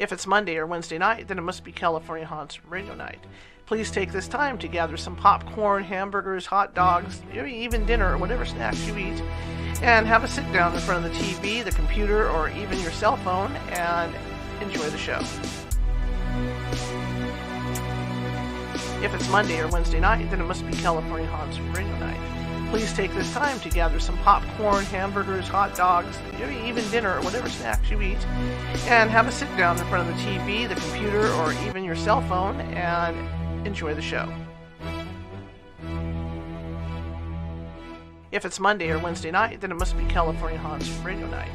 If it's Monday or Wednesday night, then it must be California Haunts Radio Night. Please take this time to gather some popcorn, hamburgers, hot dogs, maybe even dinner or whatever snacks you eat, and have a sit down in front of the TV, the computer, or even your cell phone and enjoy the show. If it's Monday or Wednesday night, then it must be California Haunts Radio Night. Please take this time to gather some popcorn, hamburgers, hot dogs, maybe even dinner or whatever snacks you eat, and have a sit down in front of the TV, the computer, or even your cell phone and enjoy the show. If it's Monday or Wednesday night, then it must be California Haunts Radio Night.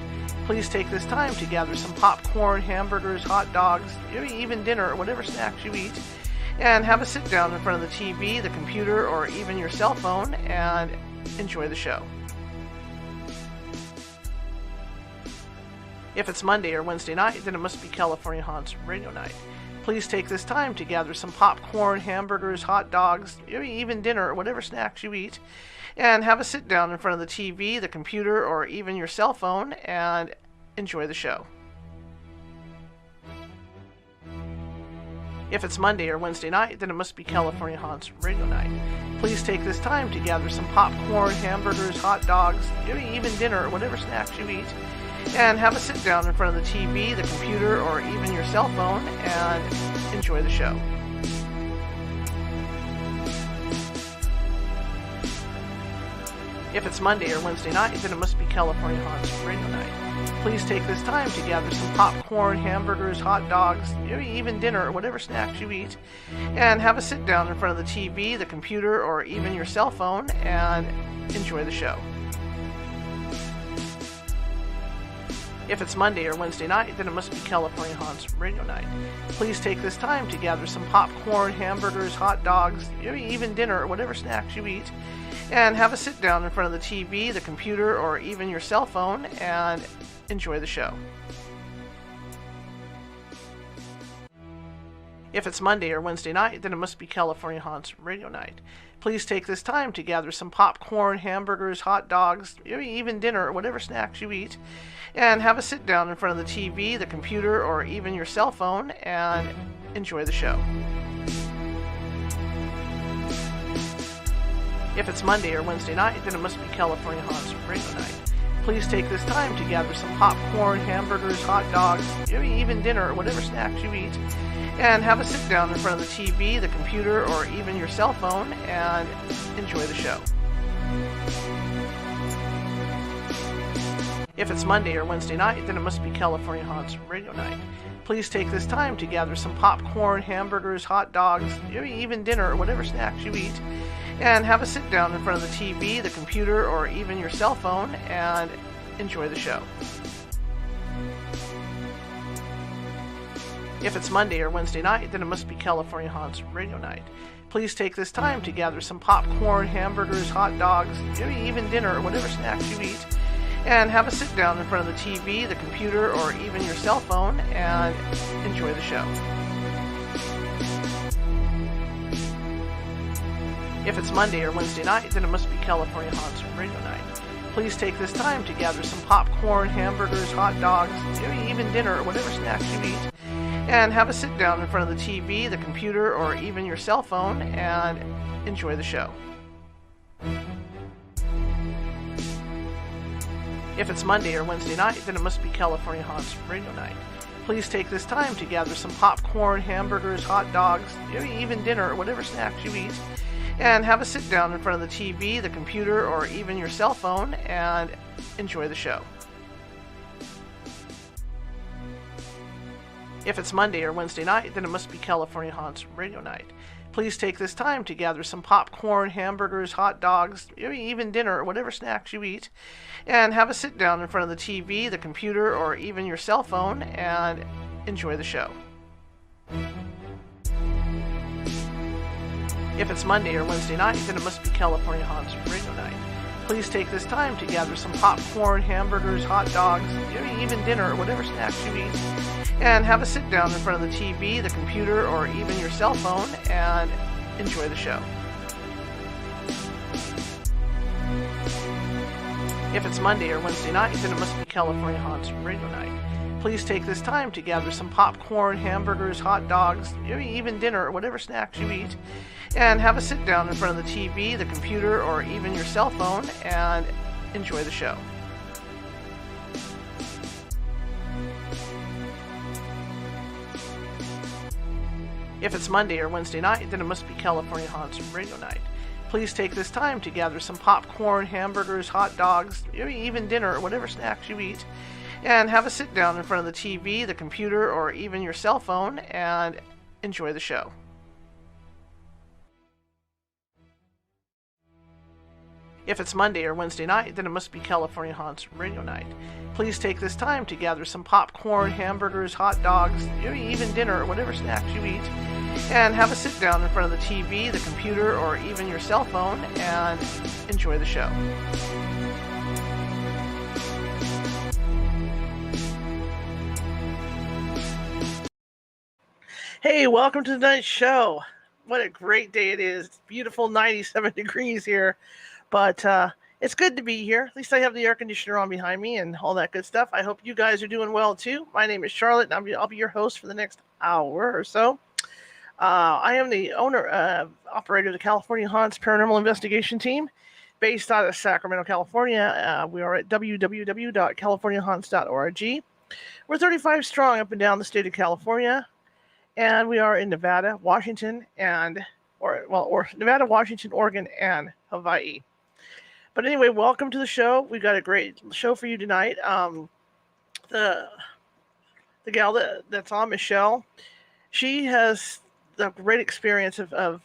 Please take this time to gather some popcorn, hamburgers, hot dogs, maybe even dinner or whatever snacks you eat, and have a sit down in front of the TV, the computer, or even your cell phone and enjoy the show. If it's Monday or Wednesday night, then it must be California Haunts Radio Night. Please take this time to gather some popcorn, hamburgers, hot dogs, maybe even dinner or whatever snacks you eat, and have a sit down in front of the TV, the computer, or even your cell phone and enjoy the show. If it's Monday or Wednesday night, then it must be California Haunts Radio Night. Please take this time to gather some popcorn, hamburgers, hot dogs, maybe even dinner or whatever snacks you eat, and have a sit down in front of the TV, the computer, or even your cell phone and enjoy the show. If it's Monday or Wednesday night, then it must be California Haunts Radio Night. Please take this time to gather some popcorn, hamburgers, hot dogs, maybe even dinner or whatever snacks you eat, and have a sit down in front of the TV, the computer, or even your cell phone and enjoy the show. If it's Monday or Wednesday night, then it must be California Haunts Radio Night. Please take this time to gather some popcorn, hamburgers, hot dogs, maybe even dinner or whatever snacks you eat, and have a sit down in front of the TV, the computer, or even your cell phone and enjoy the show. If it's Monday or Wednesday night, then it must be California Haunts Radio Night. Please take this time to gather some popcorn, hamburgers, hot dogs, maybe even dinner or whatever snacks you eat, and have a sit down in front of the TV, the computer, or even your cell phone and enjoy the show. If it's Monday or Wednesday night, then it must be California Haunts Radio Night. Please take this time to gather some popcorn, hamburgers, hot dogs, maybe even dinner or whatever snacks you eat, and have a sit down in front of the TV, the computer, or even your cell phone and enjoy the show. If it's Monday or Wednesday night, then it must be California Haunts Radio Night. Please take this time to gather some popcorn, hamburgers, hot dogs, maybe even dinner or whatever snacks you eat, and have a sit down in front of the TV, the computer, or even your cell phone and enjoy the show. If it's Monday or Wednesday night, then it must be California Haunts Radio Night. Please take this time to gather some popcorn, hamburgers, hot dogs, maybe even dinner or whatever snacks you eat, and have a sit down in front of the TV, the computer, or even your cell phone and enjoy the show. If it's Monday or Wednesday night, then it must be California Haunts Radio Night. Please take this time to gather some popcorn, hamburgers, hot dogs, maybe even dinner or whatever snacks you eat, and have a sit down in front of the TV, the computer, or even your cell phone and enjoy the show. If it's Monday or Wednesday night, then it must be California Haunts Radio Night. Please take this time to gather some popcorn, hamburgers, hot dogs, maybe even dinner or whatever snacks you eat, and have a sit down in front of the TV, the computer, or even your cell phone and enjoy the show. If it's Monday or Wednesday night, then it must be California Haunts Radio Night. Please take this time to gather some popcorn, hamburgers, hot dogs, maybe even dinner or whatever snacks you eat, and have a sit down in front of the TV, the computer, or even your cell phone and enjoy the show. If it's Monday or Wednesday night, then it must be California Haunts Radio Night. Please take this time to gather some popcorn, hamburgers, hot dogs, maybe even dinner or whatever snacks you eat, and have a sit down in front of the TV, the computer, or even your cell phone and enjoy the show. If it's Monday or Wednesday night, then it must be California Haunts Radio Night. please take this time to gather some popcorn, hamburgers, hot dogs, maybe even dinner or whatever snacks you eat, and have a sit down in front of the TV, the computer, or even your cell phone and enjoy the show. If it's Monday or Wednesday night, then it must be California Haunts Radio Night. Please take this time to gather some popcorn, hamburgers, hot dogs, maybe even dinner or whatever snacks you eat, and have a sit down in front of the TV, the computer, or even your cell phone and enjoy the show. If it's Monday or Wednesday night, then it must be California Haunts Radio Night. Please take this time to gather some popcorn, hamburgers, hot dogs, maybe even dinner or whatever snacks you eat, and have a sit down in front of the TV, the computer, or even your cell phone and enjoy the show. Hey, welcome to tonight's show. What a great day it is. It's beautiful 97 degrees here. But it's good to be here. At least I have the air conditioner on behind me and all that good stuff. I hope you guys are doing well, too. My name is Charlotte, and I'll be your host for the next hour or so. I am the operator of the California Haunts Paranormal Investigation Team, based out of Sacramento, California. We are at www.californiahaunts.org. We're 35 strong up and down the state of California, and we are in Nevada, Washington, Nevada, Washington, Oregon, and Hawaii. But anyway, welcome to the show. We've got a great show for you tonight. The gal that's on, Michelle, she has a great experience of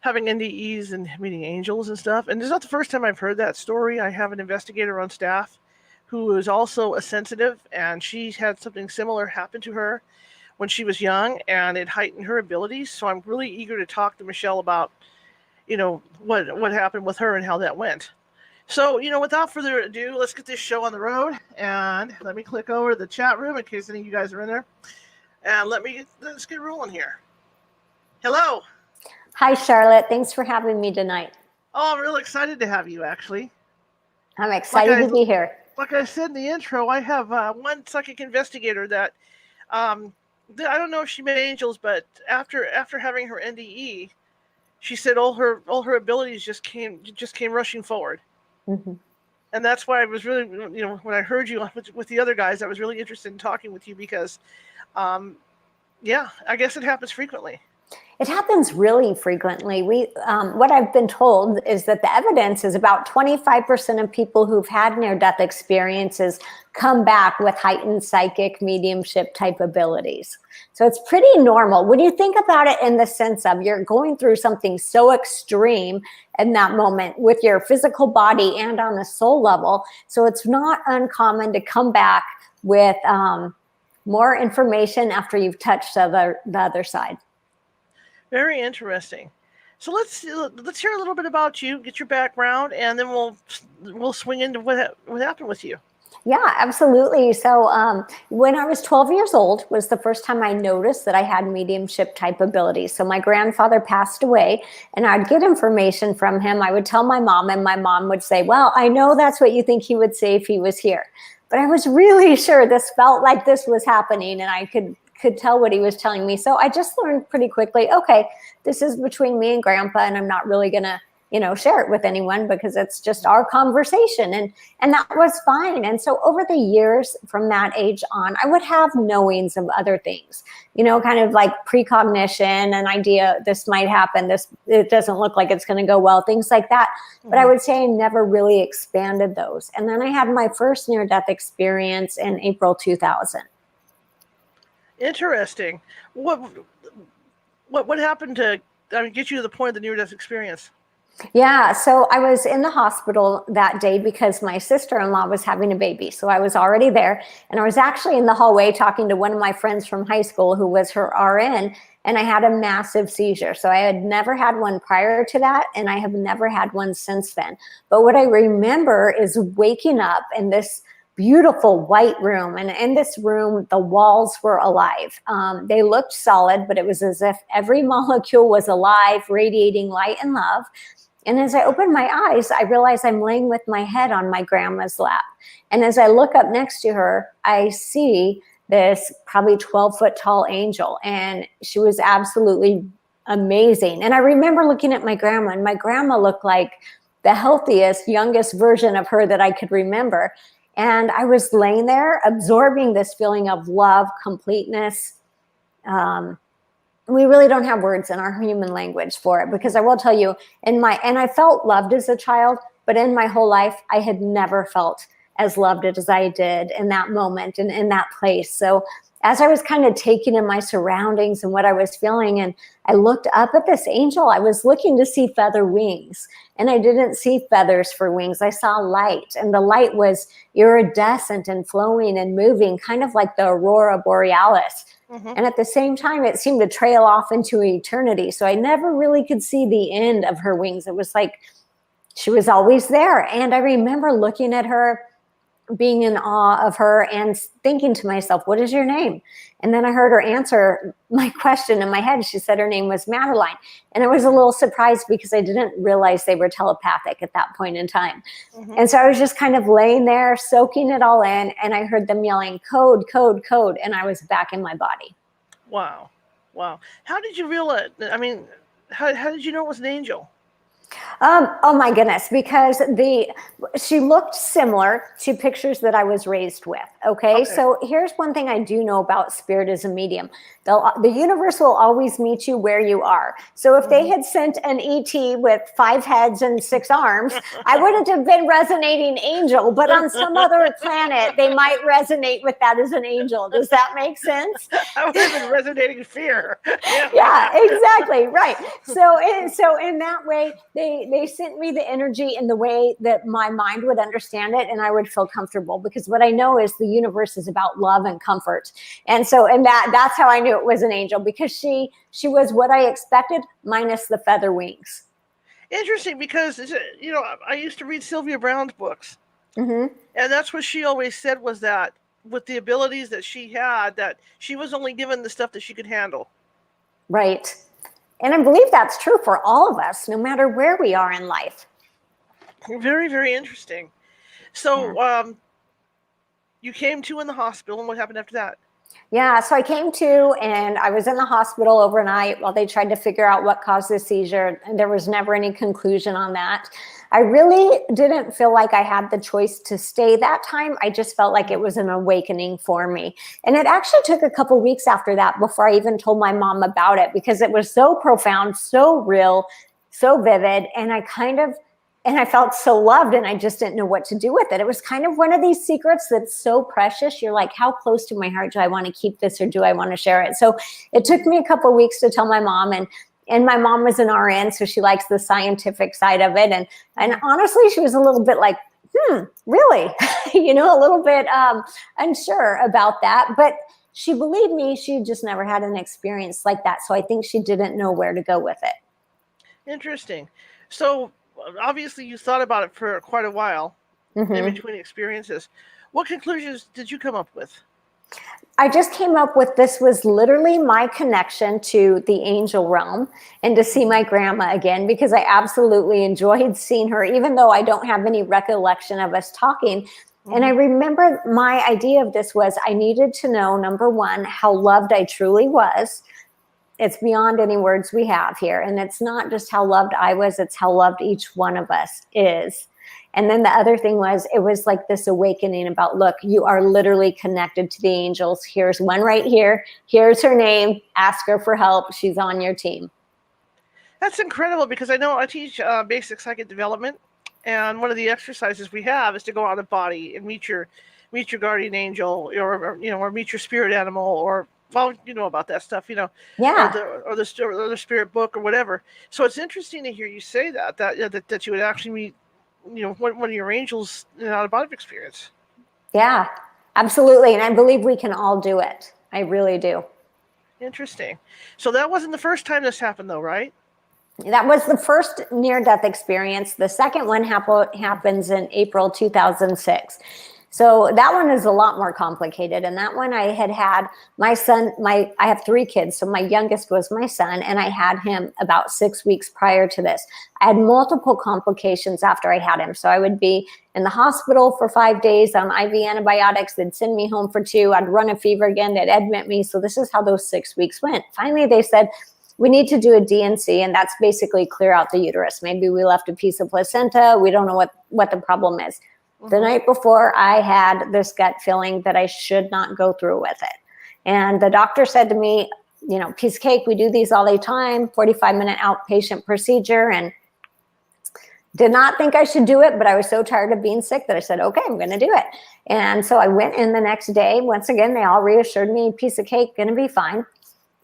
having NDEs and meeting angels and stuff. And it's not the first time I've heard that story. I have an investigator on staff who is also a sensitive, and she had something similar happen to her when she was young, and it heightened her abilities. So I'm really eager to talk to Michelle about what happened with her and how that went. So, without further ado, let's get this show on the road. And let me click over to the chat room in case any of you guys are in there. And let's get rolling here. Hello. Hi, Charlotte. Thanks for having me tonight. Oh, I'm real excited to have you, actually. I'm excited to be here. Like I said in the intro, I have one psychic investigator that I don't know if she met angels, but after having her NDE, she said all her abilities just came rushing forward. Mm-hmm. And that's why I was really, when I heard you with the other guys, I was really interested in talking with you because, I guess it happens frequently. It happens really frequently. What I've been told is that the evidence is about 25% of people who've had near-death experiences come back with heightened psychic mediumship type abilities. So it's pretty normal. When you think about it in the sense of you're going through something so extreme in that moment with your physical body and on a soul level. So it's not uncommon to come back with more information after you've touched the other side. Very interesting. So let's hear a little bit about you, get your background, and then we'll swing into what happened with you. Yeah, absolutely. So when I was 12 years old was the first time I noticed that I had mediumship type abilities. So my grandfather passed away, and I'd get information from him. I would tell my mom, and my mom would say, well, I know that's what you think he would say if he was here. But I was really sure this felt like this was happening, and I could tell what he was telling me. So I just learned pretty quickly, okay, this is between me and Grandpa, and I'm not really going to, share it with anyone because it's just our conversation. And that was fine. And so over the years from that age on, I would have knowings of other things, kind of like precognition, an idea this might happen, it doesn't look like it's going to go well, things like that. But I would say I never really expanded those. And then I had my first near-death experience in April 2000. Interesting. What happened to get you to the point of the near-death experience? Yeah, so I was in the hospital that day because my sister-in-law was having a baby. So I was already there, and I was actually in the hallway talking to one of my friends from high school who was her RN, and I had a massive seizure. So I had never had one prior to that, and I have never had one since then. But what I remember is waking up in this beautiful white room. And in this room, the walls were alive. They looked solid, but it was as if every molecule was alive, radiating light and love. And as I open my eyes, I realize I'm laying with my head on my grandma's lap. And as I look up next to her, I see this probably 12-foot tall angel. And she was absolutely amazing. And I remember looking at my grandma, and my grandma looked like the healthiest, youngest version of her that I could remember. And I was laying there absorbing this feeling of love, completeness. We really don't have words in our human language for it, because I will tell you, and I felt loved as a child, but in my whole life, I had never felt as loved as I did in that moment and in that place. So as I was kind of taking in my surroundings and what I was feeling, and I looked up at this angel, I was looking to see feather wings, and I didn't see feathers for wings. I saw light, and the light was iridescent and flowing and moving, kind of like the aurora borealis. Mm-hmm. And at the same time, it seemed to trail off into eternity. So I never really could see the end of her wings. It was like she was always there. And I remember looking at her, being in awe of her, and thinking to myself, what is your name? And then I heard her answer my question in my head. She said her name was Madeline. And I was a little surprised because I didn't realize they were telepathic at that point in time. Mm-hmm. And so I was just kind of laying there, soaking it all in. And I heard them yelling, code, code, code. And I was back in my body. Wow. Wow. How did you realize? I mean, how did you know it was an angel? Oh my goodness, because she looked similar to pictures that I was raised with. Okay. So here's one thing I do know about spirit as a medium. The universe will always meet you where you are. So if they had sent an ET with 5 heads and 6 arms, I wouldn't have been resonating angel, but on some other planet, they might resonate with that as an angel. Does that make sense? I would have been resonating fear. Yeah, exactly. Right. So in that way, they sent me the energy in the way that my mind would understand it, and I would feel comfortable, because what I know is the universe is about love and comfort. And so, that's how I knew it was an angel, because she was what I expected, minus the feather wings. Interesting, because I used to read Sylvia Browne's books, and that's what she always said, was that with the abilities that she had, that she was only given the stuff that she could handle. Right. And I believe that's true for all of us, no matter where we are in life. Very, very interesting. So you came to in the hospital, and what happened after that? Yeah, so I came to, and I was in the hospital overnight while they tried to figure out what caused the seizure, and there was never any conclusion on that. I really didn't feel like I had the choice to stay that time. I just felt like it was an awakening for me. And it actually took a couple weeks after that before I even told my mom about it, because it was so profound, so real, so vivid, and I felt so loved, and I just didn't know what to do with it. It was kind of one of these secrets that's so precious. You're like, how close to my heart do I want to keep this, or do I want to share it? So it took me a couple of weeks to tell my mom, and my mom was an RN, so she likes the scientific side of it. And honestly, she was a little bit like, really? A little bit unsure about that. But she believed me. She just never had an experience like that. So I think she didn't know where to go with it. Interesting. So obviously you thought about it for quite a while in between experiences. What conclusions did you come up with? I just came up with, this was literally my connection to the angel realm, and to see my grandma again, because I absolutely enjoyed seeing her, even though I don't have any recollection of us talking. And I remember my idea of this was, I needed to know, number one, how loved I truly was. It's beyond any words we have here. And it's not just how loved I was, it's how loved each one of us is. And then the other thing was, it was like this awakening about, look, you are literally connected to the angels. Here's one right here. Here's her name. Ask her for help. She's on your team. That's incredible, because I know I teach basic psychic development. And one of the exercises we have is to go out of body and meet your guardian angel, or meet your spirit animal, or, well, you know about that stuff, yeah, or the spirit book or whatever. So it's interesting to hear you say that you would actually meet, one of your angels in an out-of-body experience. Yeah, absolutely. And I believe we can all do it. I really do. Interesting. So that wasn't the first time this happened, though, right? That was the first near-death experience. The second one happens in April 2006. So that one is a lot more complicated. And that one I had my son, I have 3 kids. So my youngest was my son, and I had him about 6 weeks prior to this. I had multiple complications after I had him. So I would be in the hospital for 5 days on IV antibiotics. They'd send me home for 2. I'd run a fever again. They'd admit me. So this is how those 6 weeks went. Finally, they said, we need to do a D&C, and that's basically clear out the uterus. Maybe we left a piece of placenta. We don't know what the problem is. The night before, I had this gut feeling that I should not go through with it. And the doctor said to me, piece of cake, we do these all the time, 45-minute outpatient procedure, and did not think I should do it, but I was so tired of being sick that I said, okay, I'm going to do it. And so I went in the next day. Once again, they all reassured me, piece of cake, going to be fine.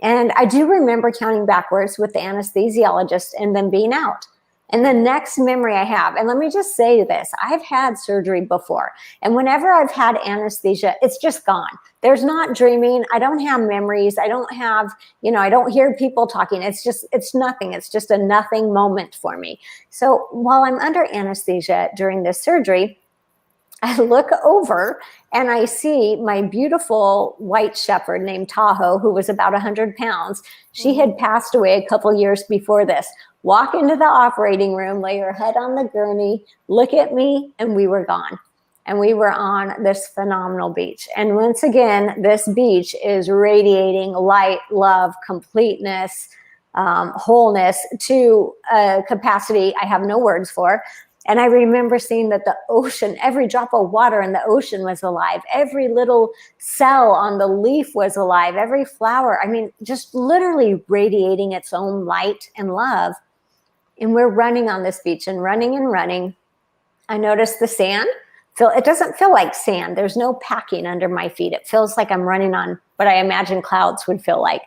And I do remember counting backwards with the anesthesiologist and then being out. And the next memory I have, and let me just say this, I've had surgery before. And whenever I've had anesthesia, it's just gone. There's not dreaming. I don't have memories. I don't have, I don't hear people talking. It's nothing. It's just a nothing moment for me. So while I'm under anesthesia during this surgery, I look over and I see my beautiful white shepherd named Tahoe, who was about 100 pounds. She had passed away a couple years before this. Walk into the operating room, lay her head on the gurney, look at me, and we were gone. And we were on this phenomenal beach. And once again, this beach is radiating light, love, completeness, wholeness to a capacity I have no words for. And I remember seeing that the ocean, every drop of water in the ocean was alive. Every little cell on the leaf was alive. Every flower, just literally radiating its own light and love. And we're running on this beach and running and running. I noticed the sand. It doesn't feel like sand. There's no packing under my feet. It feels like I'm running on what I imagine clouds would feel like.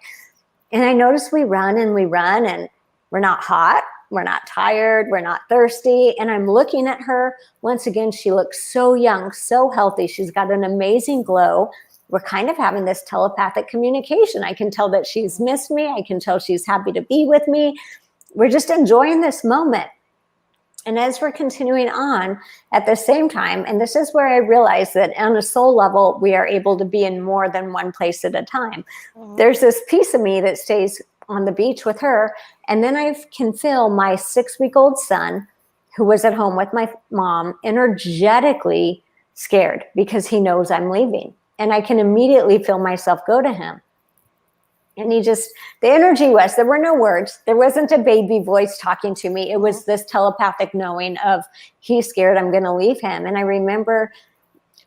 And I noticed we run and we're not hot. We're not tired. We're not thirsty. And I'm looking at her. Once again, she looks so young, so healthy. She's got an amazing glow. We're kind of having this telepathic communication. I can tell that she's missed me. I can tell she's happy to be with me. We're just enjoying this moment. And as we're continuing on at the same time, and this is where I realized that on a soul level, we are able to be in more than one place at a time. There's this piece of me that stays on the beach with her. And then I can feel my 6-week-old son, who was at home with my mom, energetically scared because he knows I'm leaving. And I can immediately feel myself go to him. And the energy was, there were no words. There wasn't a baby voice talking to me. It was this telepathic knowing of, he's scared, I'm going to leave him. And I remember,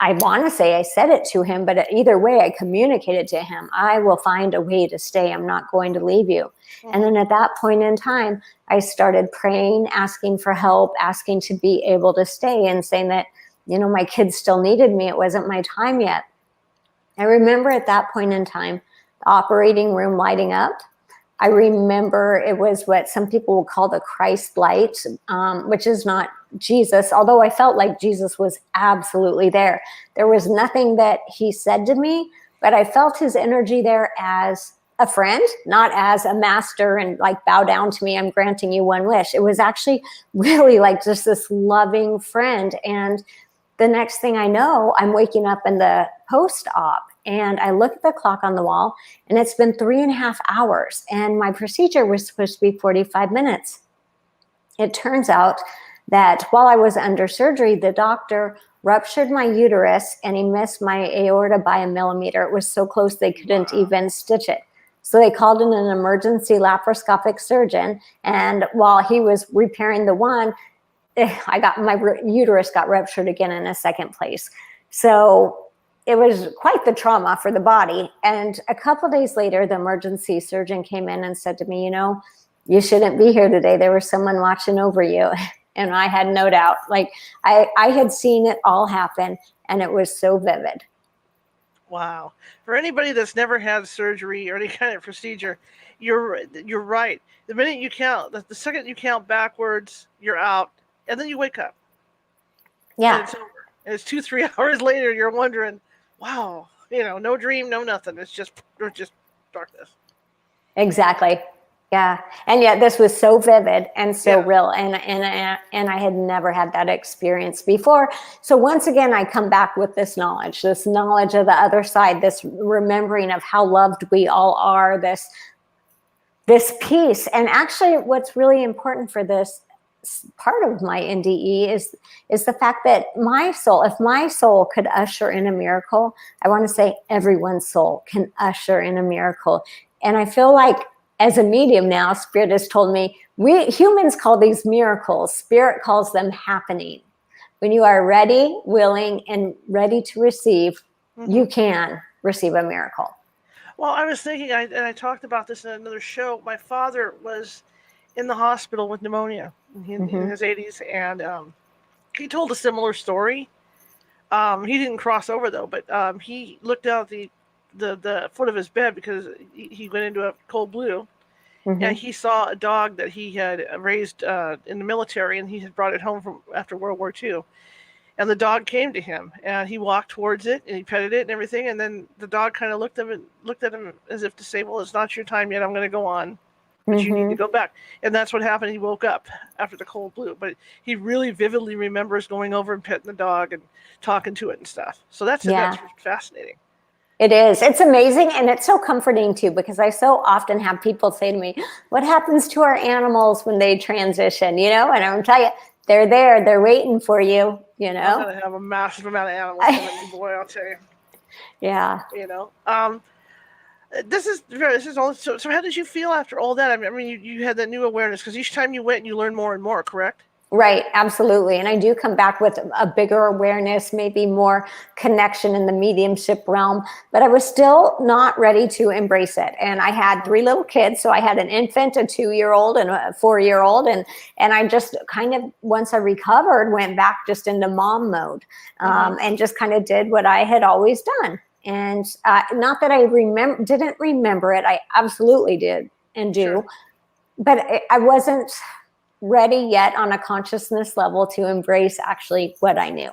I want to say I said it to him, but either way, I communicated to him, I will find a way to stay. I'm not going to leave you. And then at that point in time, I started praying, asking for help, asking to be able to stay, and saying that, my kids still needed me. It wasn't my time yet. I remember at that point in time, the operating room lighting up. I remember it was what some people will call the Christ light, which is not Jesus, although I felt like Jesus was absolutely there. There was nothing that he said to me, but I felt his energy there as a friend, not as a master and like bow down to me, I'm granting you one wish. It was actually really like just this loving friend. And the next thing I know, I'm waking up in the post-op. And I look at the clock on the wall, and it's been 3.5 hours. And my procedure was supposed to be 45 minutes. It turns out that while I was under surgery, the doctor ruptured my uterus, and he missed my aorta by 1 millimeter. It was so close they couldn't even stitch it. So they called in an emergency laparoscopic surgeon. And while he was repairing the one, my uterus got ruptured again in a second place. So it was quite the trauma for the body. And a couple of days later, the emergency surgeon came in and said to me, you shouldn't be here today. There was someone watching over you. And I had no doubt. Like I had seen it all happen, and it was so vivid. Wow. For anybody that's never had surgery or any kind of procedure, you're right. The minute you count, the second you count backwards, you're out, and then you wake up. Yeah. And it's over. And it's 2-3 hours later, you're wondering, wow, no dream, no nothing. It's just darkness. Exactly. Yeah. And yet this was so vivid and so Yeah. real. And I had never had that experience before. So once again, I come back with this knowledge of the other side, this remembering of how loved we all are, this peace. And actually what's really important for this part of my NDE is the fact that my soul, if my soul could usher in a miracle, I want to say everyone's soul can usher in a miracle. And I feel like as a medium now, Spirit has told me, we humans call these miracles, Spirit calls them happening. When you are ready, willing, and ready to receive, you can receive a miracle. Well, I was thinking, and I talked about this in another show. My father was in the hospital with pneumonia in his 80s, and he told a similar story. He didn't cross over though, but he looked out the foot of his bed because he went into a cold blue, and he saw a dog that he had raised in the military, and he had brought it home from after World War II. And the dog came to him, and he walked towards it, and he petted it and everything. And then the dog kind of looked at him as if to say, "Well, it's not your time yet. I'm going to go on, but you need to go back." And that's what happened. He woke up after the cold blue, but he really vividly remembers going over and petting the dog and talking to it and stuff. So that's fascinating. It is. It's amazing. And it's so comforting too, because I so often have people say to me, what happens to our animals when they transition, And I'm telling you, they're there, they're waiting for you, I'm going to have a massive amount of animals coming, boy, I'll tell you. Yeah. This is all. So how did you feel after all that? I mean, you had that new awareness because each time you went, you learned more and more, correct? Right, absolutely. And I do come back with a bigger awareness, maybe more connection in the mediumship realm, but I was still not ready to embrace it. And I had 3 little kids. So I had an infant, a 2-year-old and a 4-year-old. And I just kind of, once I recovered, went back just into mom mode and just kind of did what I had always done. And not that I didn't remember it. I absolutely did and do, Sure. but I wasn't ready yet on a consciousness level to embrace actually what I knew.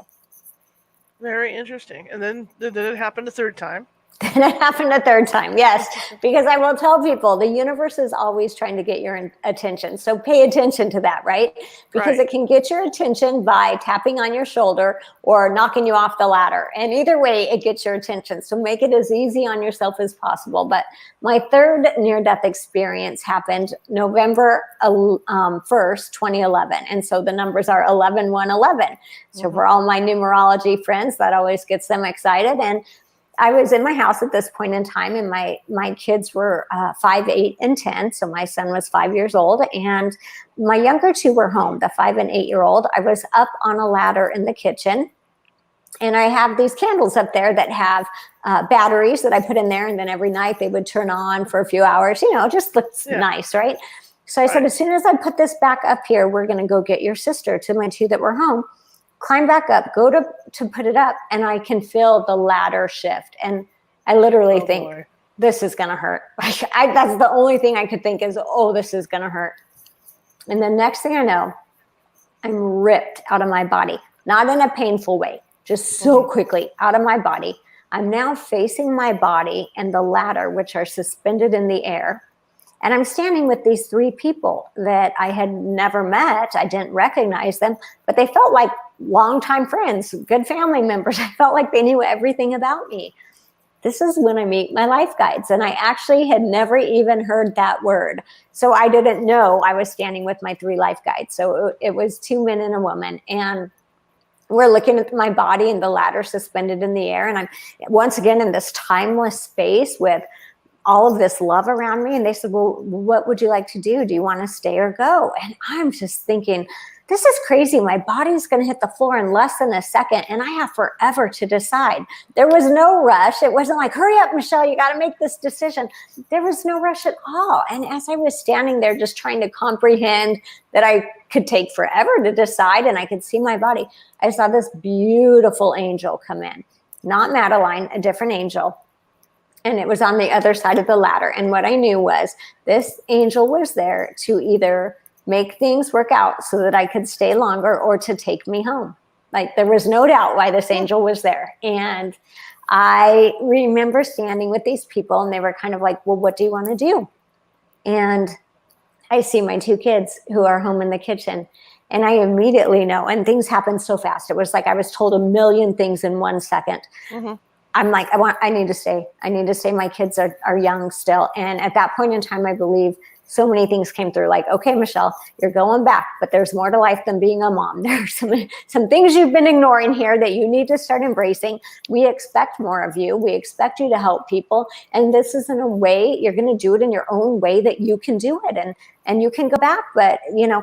Very interesting. And then did it happen the 3rd time? And it happened a 3rd time, yes. Because I will tell people, the universe is always trying to get your attention. So pay attention to that, right? Because it can get your attention by tapping on your shoulder or knocking you off the ladder. And either way, it gets your attention. So make it as easy on yourself as possible. But my 3rd near-death experience happened November 1st, 2011. And so the numbers are 11-1-11. So for all my numerology friends, that always gets them excited. And I was in my house at this point in time, and my kids were 5, 8, and 10. So my son was 5 years old, and my younger 2 were home, the 5 and 8-year-old. I was up on a ladder in the kitchen, and I have these candles up there that have batteries that I put in there, and then every night they would turn on for a few hours. Just looks nice, right? So I said, as soon as I put this back up here, we're going to go get your sister, to my 2 that were home. Climb back up, go to put it up, and I can feel the ladder shift. And I literally think, this is going to hurt. That's the only thing I could think is, oh, this is going to hurt. And the next thing I know, I'm ripped out of my body, not in a painful way, just so quickly out of my body. I'm now facing my body and the ladder, which are suspended in the air. And I'm standing with these 3 people that I had never met. I didn't recognize them, but they felt like longtime friends, good family members. I felt like they knew everything about me. This is when I meet my life guides. And I actually had never even heard that word. So I didn't know I was standing with my 3 life guides. So it was 2 men and a woman. And we're looking at my body and the ladder suspended in the air. And I'm once again in this timeless space with all of this love around me. And they said, well, what would you like to do? Do you want to stay or go? And I'm just thinking, this is crazy. My body's going to hit the floor in less than a second, and I have forever to decide. There was no rush. It wasn't like, hurry up, Michelle, you got to make this decision. There was no rush at all. And as I was standing there just trying to comprehend that I could take forever to decide and I could see my body, I saw this beautiful angel come in. Not Madeline, a different angel. And it was on the other side of the ladder. And what I knew was this angel was there to either make things work out so that I could stay longer or to take me home. Like there was no doubt why this angel was there. And I remember standing with these people and they were kind of like, well, what do you want to do? And I see my 2 kids who are home in the kitchen, and I immediately know, and things happen so fast. It was like I was told a million things in 1 second. Mm-hmm. I'm like, I need to stay. I need to stay. My kids are young still. And at that point in time, I believe so many things came through, like, okay, Michelle, you're going back, but there's more to life than being a mom. There's some things you've been ignoring here that you need to start embracing. We expect more of you. We expect you to help people. And this isn't a way, you're going to do it in your own way that you can do it. And you can go back, but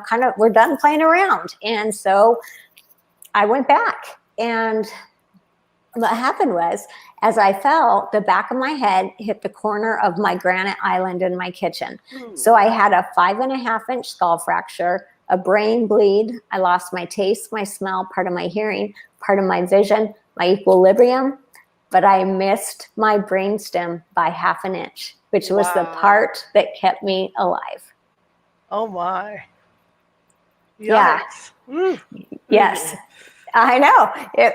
kind of, we're done playing around. And so I went back, and what happened was, as I fell, the back of my head hit the corner of my granite island in my kitchen. So I had a 5.5-inch skull fracture, a brain bleed. I lost my taste, my smell, part of my hearing, part of my vision, my equilibrium, but I missed my brainstem by 1/2 inch, which was the part that kept me alive. Oh my. Yeah. Yes. I know.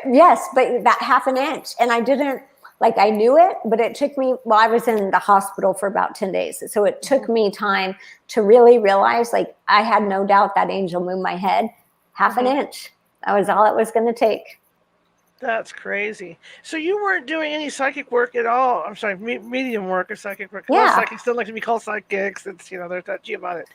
Yes, but that 1/2 inch. And I didn't, I knew it, but it took me, I was in the hospital for about 10 days. So it took me time to really realize, I had no doubt that angel moved my head 1/2 inch. That was all it was going to take. That's crazy. So you weren't doing any psychic work at all. I'm sorry, medium work or psychic work. Yeah. Most psychics don't like to be called psychics. It's, they're touchy about it.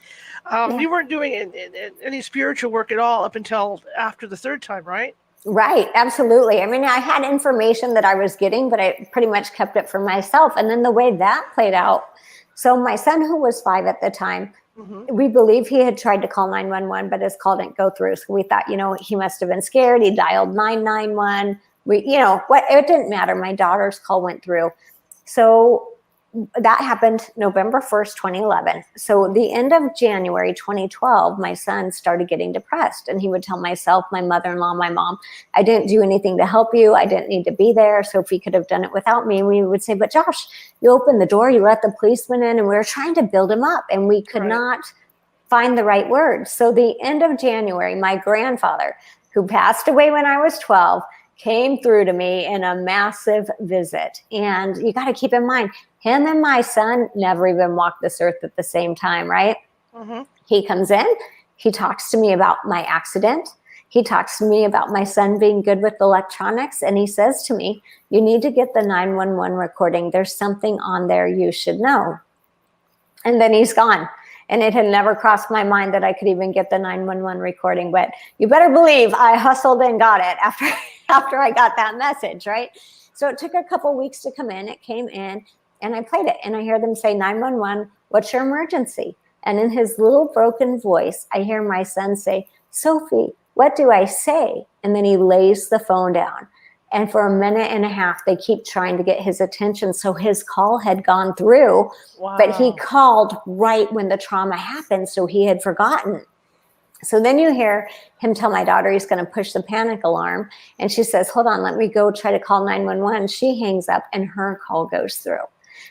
You weren't doing any spiritual work at all up until after the 3rd time, right? Right. Absolutely. I mean, I had information that I was getting, but I pretty much kept it for myself. And then the way that played out. So my son, who was 5 at the time, we believe he had tried to call 911, but his call didn't go through. So we thought, he must have been scared. He dialed 991. It didn't matter. My daughter's call went through. So that happened November 1st, 2011. So the end of January 2012, my son started getting depressed, and he would tell myself, my mother-in-law, my mom, I didn't do anything to help you. I didn't need to be there. So if he could have done it without me, we would say, but Josh, you opened the door, you let the policeman in, and we were trying to build him up, and we could not find the right words. So the end of January, my grandfather, who passed away when I was 12, came through to me in a massive visit. And you got to keep in mind, him and my son never even walked this earth at the same time, right? He comes in, he talks to me about my accident. He talks to me about my son being good with electronics. And he says to me, you need to get the 911 recording. There's something on there you should know. And then he's gone. And it had never crossed my mind that I could even get the 911 recording. But you better believe I hustled and got it after I got that message, right? So it took a couple weeks to come in. It came in, and I played it. And I hear them say, 911, what's your emergency? And in his little broken voice, I hear my son say, Sophie, what do I say? And then he lays the phone down. And for 1.5 minutes, they keep trying to get his attention. So his call had gone through, but he called right when the trauma happened. So he had forgotten. So then you hear him tell my daughter he's going to push the panic alarm. And she says, hold on, let me go try to call 911. She hangs up and her call goes through.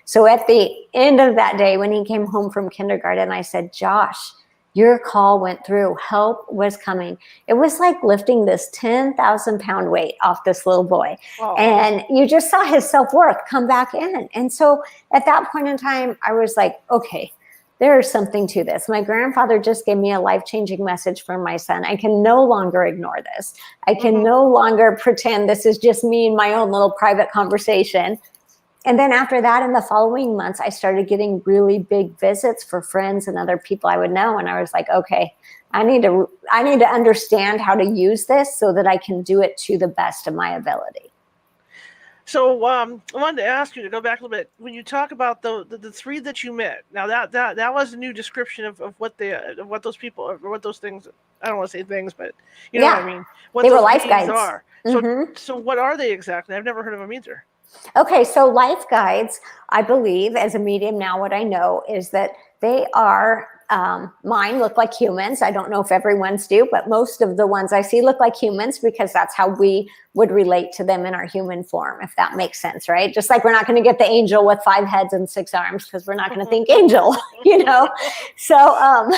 So at the end of that day, when he came home from kindergarten, I said, Josh, your call went through. Help was coming. It was like lifting this 10,000-pound weight off this little boy. And you just saw his self-worth come back in. And so at that point in time, I was like, okay, there's something to this. My grandfather just gave me a life-changing message for my son. I can no longer ignore this. I can no longer pretend this is just me and my own little private conversation. And then after that, in the following months, I started getting really big visits for friends and other people I would know. And I was like, okay, I need to understand how to use this so that I can do it to the best of my ability. So I wanted to ask you to go back a little bit. When you talk about the 3 that you met, now that was a new description of what those people or what those things. I don't want to say things, but you know what I mean. What they those were life guides. Are. So what are they exactly? I've never heard of them either. Okay, so life guides, I believe, as a medium now, what I know is that they are, mine look like humans. I don't know if everyone's do, but most of the ones I see look like humans because that's how we would relate to them in our human form, if that makes sense, right? Just like we're not going to get the angel with 5 heads and 6 arms because we're not going to think angel, you know? So,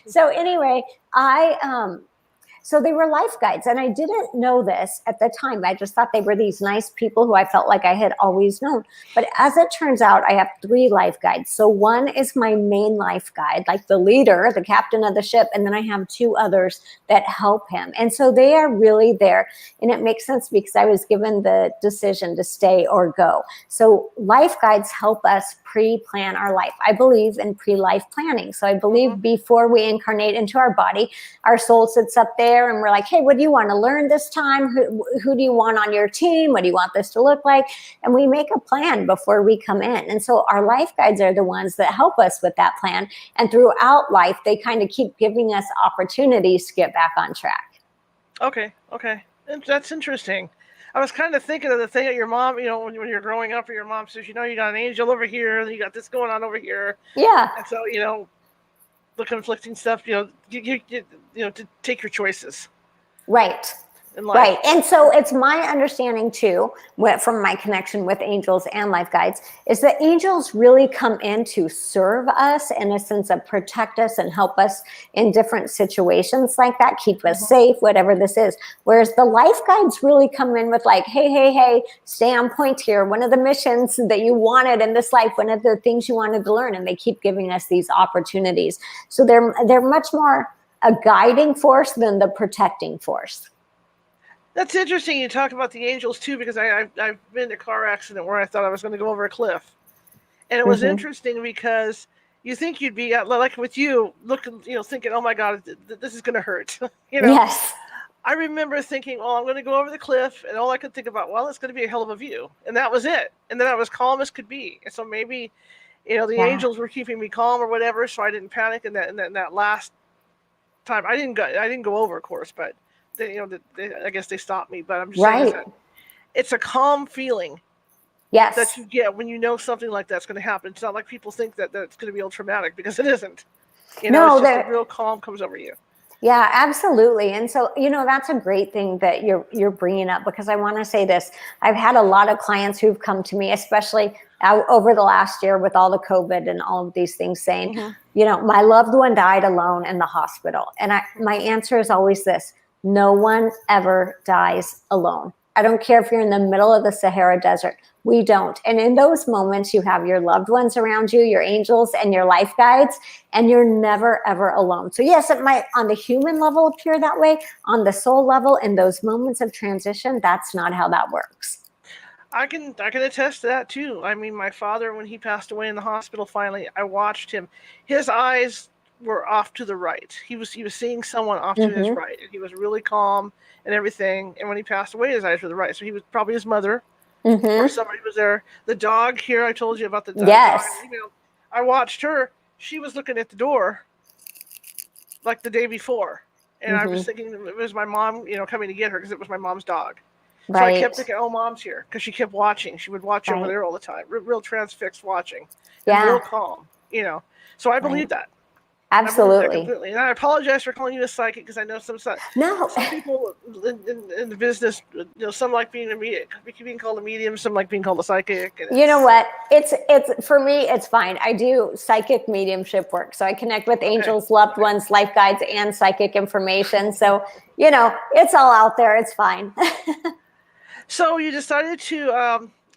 so anyway, So they were life guides. And I didn't know this at the time. I just thought they were these nice people who I felt like I had always known. But as it turns out, I have 3 life guides. So one is my main life guide, like the leader, the captain of the ship. And then I have 2 others that help him. And so they are really there. And it makes sense because I was given the decision to stay or go. So life guides help us pre-plan our life. I believe in pre-life planning. So I believe before we incarnate into our body, our soul sits up there and we're like, hey, what do you want to learn this time? Who do you want on your team? What do you want this to look like? And we make a plan before we come in. And so our life guides are the ones that help us with that plan. And throughout life, they kind of keep giving us opportunities to get back on track. Okay. That's interesting. I was kind of thinking of the thing that your mom, when you're growing up, or your mom says, you got an angel over here, and you got this going on over here. Yeah. And so, the conflicting stuff, you to take your choices. Right. In life. Right. And so it's my understanding too, from my connection with angels and life guides, is that angels really come in to serve us in a sense of protect us and help us in different situations like that, keep us safe, whatever this is. Whereas the life guides really come in with like, hey, stay on point here. One of the missions that you wanted in this life, one of the things you wanted to learn, and they keep giving us these opportunities. So they're much more a guiding force than the protecting force. That's interesting. You talk about the angels too, because I've been in a car accident where I thought I was going to go over a cliff, and it was interesting because you think you'd be like with you looking, thinking, oh my God, this is going to hurt. Yes. I remember thinking, oh, I'm going to go over the cliff, and all I could think about, well, it's going to be a hell of a view, and that was it. And then I was calm as could be, and so maybe, the angels were keeping me calm or whatever, so I didn't panic. And that last time, I didn't go over, of course, but. I guess they stopped me, but I'm just saying it's a calm feeling. Yes. That you get when you know something like that's going to happen. It's not like people think that it's going to be all traumatic, because it isn't. It's just a real calm comes over you. Yeah, absolutely. And so, that's a great thing that you're bringing up, because I want to say this. I've had a lot of clients who've come to me, especially over the last year with all the COVID and all of these things, saying, my loved one died alone in the hospital. And my answer is always this. No one ever dies alone. I don't care if you're in the middle of the Sahara Desert. We don't. And in those moments, you have your loved ones around you, your angels and your life guides, and you're never, ever alone. So yes, it might on the human level appear that way. On the soul level, in those moments of transition, that's not how that works. I can attest to that too. I mean, my father, when he passed away in the hospital, finally, I watched him. His eyes were off to the right. He was seeing someone off to his right, and he was really calm and everything. And when he passed away, his eyes were to the right. So he was probably his mother, or somebody was there. The dog here, I told you about the dog. Yes. I watched her. She was looking at the door like the day before, and I was thinking it was my mom, coming to get her, because it was my mom's dog. So I kept thinking, oh, mom's here, because she kept watching. She would watch over there all the time, real transfixed watching, real calm, So I believe that. Absolutely. Completely. And I apologize for calling you a psychic, because I know some people in the business, some like being called a medium, some like being called a psychic. You know what? It's for me, it's fine. I do psychic mediumship work. So I connect with angels, loved ones, life guides, and psychic information. So, it's all out there. It's fine. So you decided to,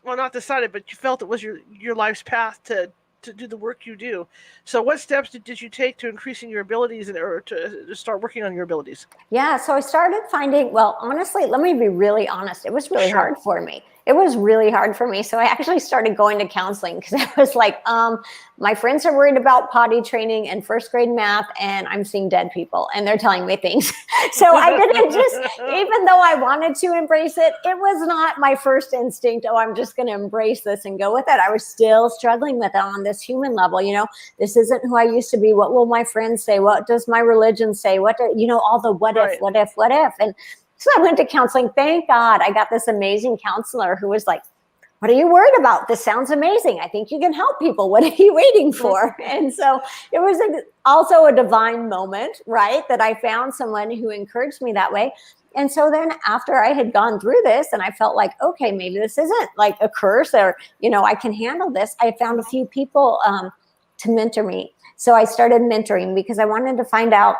well, not decided, but you felt it was your life's path to do the work you do. So what steps did you take to increasing your abilities or to start working on your abilities? Yeah, so I started finding, well, honestly, let me be really honest. It was really hard for me. It was really hard for me. So I actually started going to counseling, because I was like, my friends are worried about potty training and first grade math, and I'm seeing dead people and they're telling me things. So I didn't even though I wanted to embrace it, it was not my first instinct, oh, I'm just going to embrace this and go with it. I was still struggling with it on this human level. This isn't who I used to be. What will my friends say? What does my religion say? All the what if. And so I went to counseling. Thank God I got this amazing counselor who was like, what are you worried about? This sounds amazing. I think you can help people. What are you waiting for? And so it was also a divine moment, right? That I found someone who encouraged me that way. And so then after I had gone through this and I felt like, okay, maybe this isn't like a curse, or, I can handle this. I found a few people to mentor me. So I started mentoring, because I wanted to find out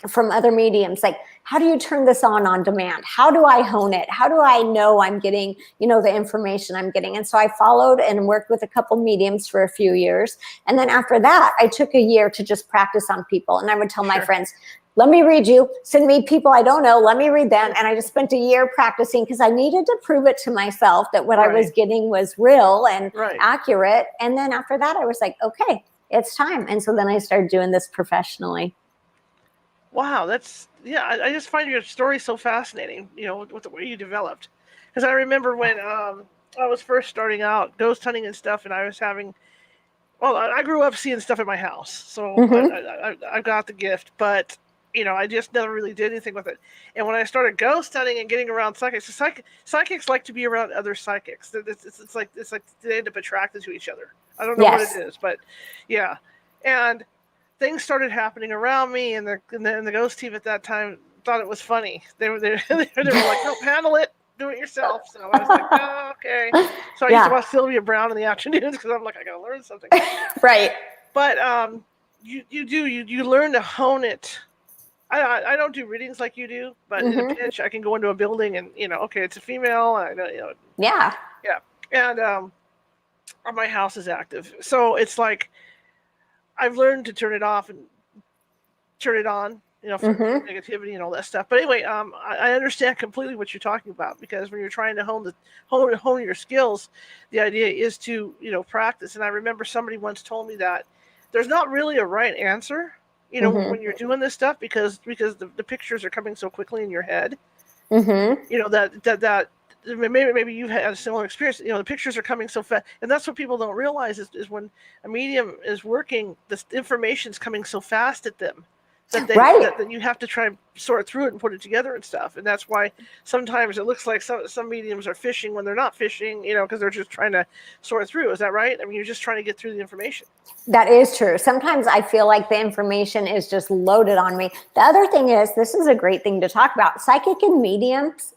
from other mediums, like, how do you turn this on demand? How do I hone it? How do I know I'm getting, the information I'm getting? And so I followed and worked with a couple mediums for a few years. And then after that, I took a year to just practice on people. And I would tell my friends, let me read you, send me people I don't know, let me read them. And I just spent a year practicing because I needed to prove it to myself that what I was getting was real and accurate. And then after that, I was like, okay, it's time. And so then I started doing this professionally. Wow, I just find your story so fascinating, with the way you developed. Because I remember when I was first starting out ghost hunting and stuff, and I was I grew up seeing stuff at my house, so I got the gift, but I just never really did anything with it. And when I started ghost hunting and getting around psychics, psychics like to be around other psychics. It's like they end up attracted to each other. I don't know what it is, but yeah. And things started happening around me, and the ghost team at that time thought it was funny. They were like, "No, handle it, do it yourself." So I was like, "Oh, okay." So I used to watch Sylvia Brown in the afternoons because I'm like, I gotta learn something. Right. But you learn to hone it. I don't do readings like you do, but in a pinch, I can go into a building and okay, it's a female. I know, Yeah. And my house is active, so it's like I've learned to turn it off and turn it on, for negativity and all that stuff. But anyway, I understand completely what you're talking about, because when you're trying to hone your skills, the idea is to practice. And I remember somebody once told me that there's not really a right answer. When you're doing this stuff, because the pictures are coming so quickly in your head, that maybe you've had a similar experience. The pictures are coming so fast, and that's what people don't realize is when a medium is working, this information's coming so fast at them that you have to try and sort through it and put it together and stuff. And that's why sometimes it looks like some mediums are fishing when they're not fishing, because they're just trying to sort through. Is that right? I mean, you're just trying to get through the information. That is true. Sometimes I feel like the information is just loaded on me. The other thing is, this is a great thing to talk about. Psychic and mediums,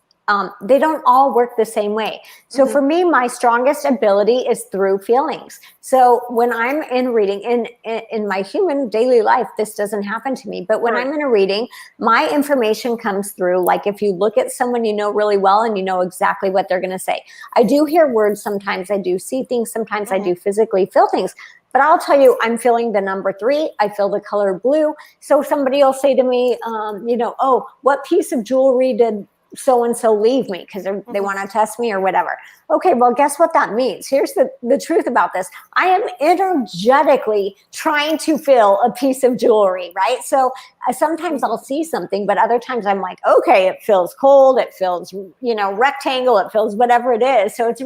they don't all work the same way. So for me, my strongest ability is through feelings. So when I'm in reading, in my human daily life, this doesn't happen to me. But when I'm in a reading, my information comes through. Like if you look at someone you know really well and you know exactly what they're going to say. I do hear words sometimes. I do see things sometimes. I do physically feel things. But I'll tell you, I'm feeling the number 3. I feel the color blue. So somebody will say to me, oh, what piece of jewelry did so-and-so leave me, because they want to test me or whatever. Okay, well, guess what that means? Here's the truth about this. I am energetically trying to fill a piece of jewelry, right? So sometimes I'll see something, but other times I'm like, okay, it feels cold, it feels, rectangle, it feels whatever it is. So it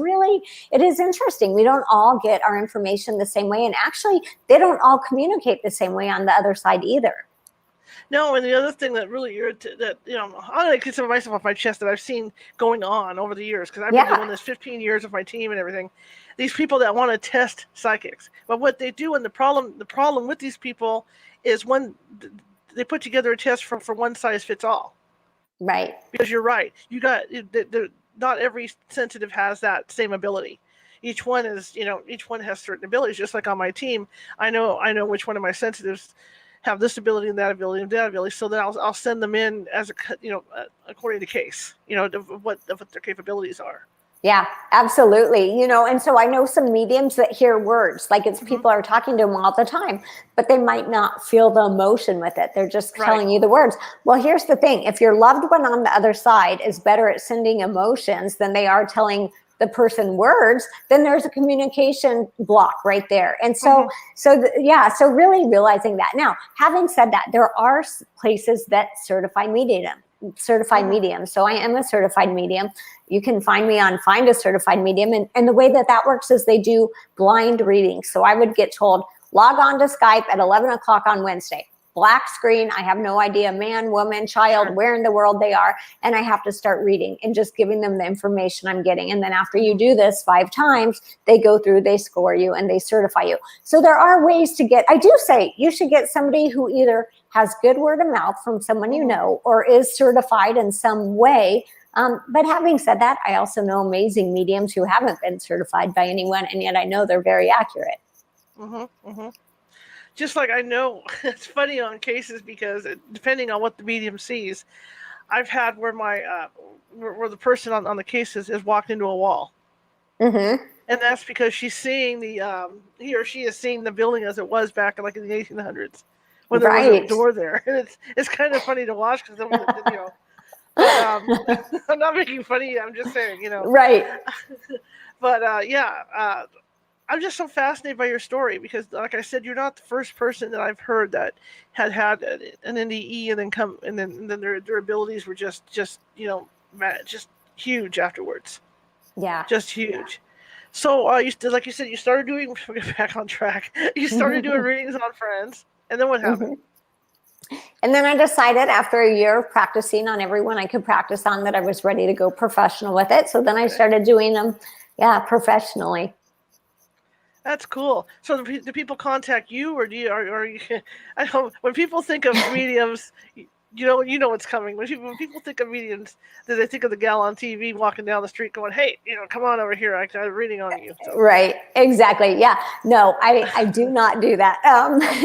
is interesting. We don't all get our information the same way. And actually, they don't all communicate the same way on the other side either. No, and the other thing that really I'm going to get some of myself off my chest that I've seen going on over the years, because I've been doing this 15 years with my team and everything. These people that want to test psychics, but what they do, and the problem with these people is when they put together a test for one size fits all. Right. Because you're right. Not every sensitive has that same ability. Each one has certain abilities. Just like on my team, I know which one of my sensitives have this ability and that ability and that ability, so that I'll send them in as according to case, of what their capabilities are. Yeah, absolutely. And so I know some mediums that hear words, like it's people are talking to them all the time, but they might not feel the emotion with it. They're just telling you the words. Well, here's the thing. If your loved one on the other side is better at sending emotions than they are telling the person words, then there's a communication block right there. And so really realizing that. Now, having said that, there are places that certify mediums. So I am a certified medium. You can find me on Find a Certified Medium. And the way that works is they do blind readings. So I would get told, log on to Skype at 11 o'clock on Wednesday. Black screen. I have no idea, man, woman, child, where in the world they are. And I have to start reading and just giving them the information I'm getting. And then after you do this 5 times, they go through, they score you, and they certify you. So there are ways to I do say you should get somebody who either has good word of mouth from someone you know, or is certified in some way. But having said that, I also know amazing mediums who haven't been certified by anyone, and yet I know they're very accurate. Just like I know, it's funny on cases because depending on what the medium sees, I've had where where the person on the case has walked into a wall. Mm-hmm. And that's because she's seeing he or she is seeing the building as it was back in like in the 1800s when there was a Right. door there. And it's kind of funny to watch because but I'm not making funny. I'm just saying. Right. But yeah, I'm just so fascinated by your story because, like I said, you're not the first person that I've heard that had an NDE and then their abilities were just just huge afterwards, Yeah. just huge. So like you said, you started doing back on track. You started doing readings on friends, and then what happened? And then I decided after a year of practicing on everyone I could practice on that I was ready to go professional with it. So then I started doing them, professionally. That's cool. So do people contact you, or are you? I don't. When people think of mediums, you know what's coming. When people think of mediums, do they think of the gal on TV walking down the street going, "Hey, come on over here. I'm reading on you." So. Right. Exactly. Yeah. No, I do not do that.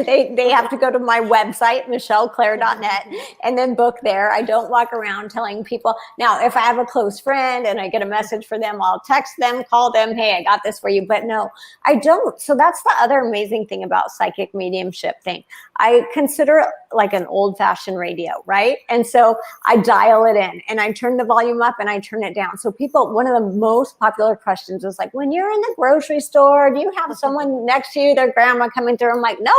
They have to go to my website, michelleclaire.net, and then book there. I don't walk around telling people. Now, if I have a close friend and I get a message for them, I'll text them, call them, hey, I got this for you. But no, I don't. So that's the other amazing thing about psychic mediumship thing. I consider it like an old-fashioned radio, right? And so I dial it in and I turn the volume up and I turn it down. So one of the most popular questions is like, when you're in the grocery store, do you have someone next to you, their grandma coming through? I'm like, no,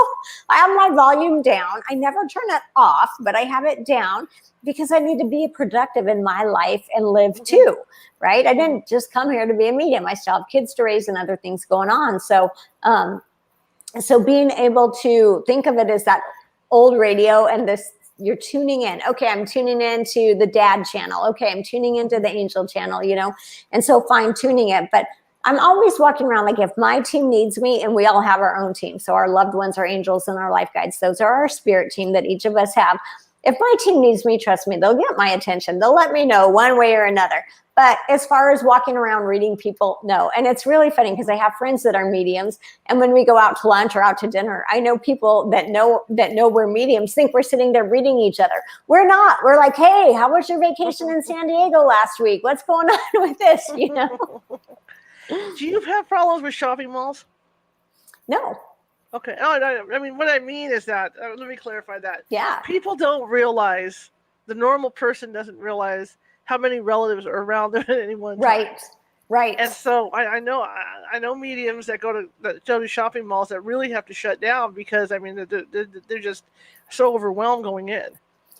I have my volume down. I never turn it off, but I have it down because I need to be productive in my life and live too, right? I didn't just come here to be a medium. I still have kids to raise and other things going on. So being able to think of it as that old radio and this, you're tuning in. Okay, I'm tuning into the dad channel. Okay, I'm tuning into the angel channel, and so fine tuning it. But I'm always walking around like if my team needs me, and we all have our own team. So our loved ones, our angels, and our life guides. Those are our spirit team that each of us have. If my team needs me, trust me, they'll get my attention. They'll let me know one way or another. But as far as walking around reading people, no. And it's really funny because I have friends that are mediums. And when we go out to lunch or out to dinner, I know people that know we're mediums think we're sitting there reading each other. We're not. We're like, hey, how was your vacation in San Diego last week? What's going on with this? Do you have problems with shopping malls? No. Okay. Oh, I mean, what I mean is that, let me clarify that. Yeah. People don't realize, the normal person doesn't realize how many relatives are around them at any one time. Right. And so I know mediums that go to shopping malls that really have to shut down because, I mean, they're just so overwhelmed going in.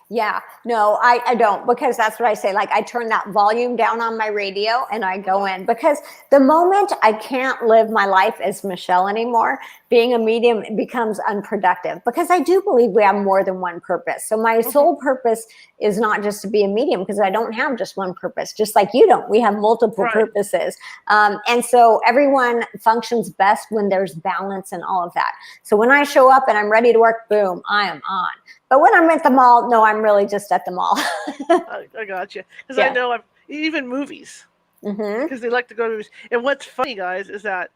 Yeah, no, I don't, because that's what I say. Like I turn that volume down on my radio and I go in, because the moment I can't live my life as Michelle anymore, being a medium becomes unproductive, because I do believe we have more than one purpose. So my sole purpose is not just to be a medium, because I don't have just one purpose, just like you don't. We have multiple purposes. And so everyone functions best when there's balance and all of that. So when I show up and I'm ready to work, boom, I am on. But when I'm at the mall, no, I'm really just at the mall. I got you. Because I know even movies. Because they like to go to movies. And what's funny, guys, is that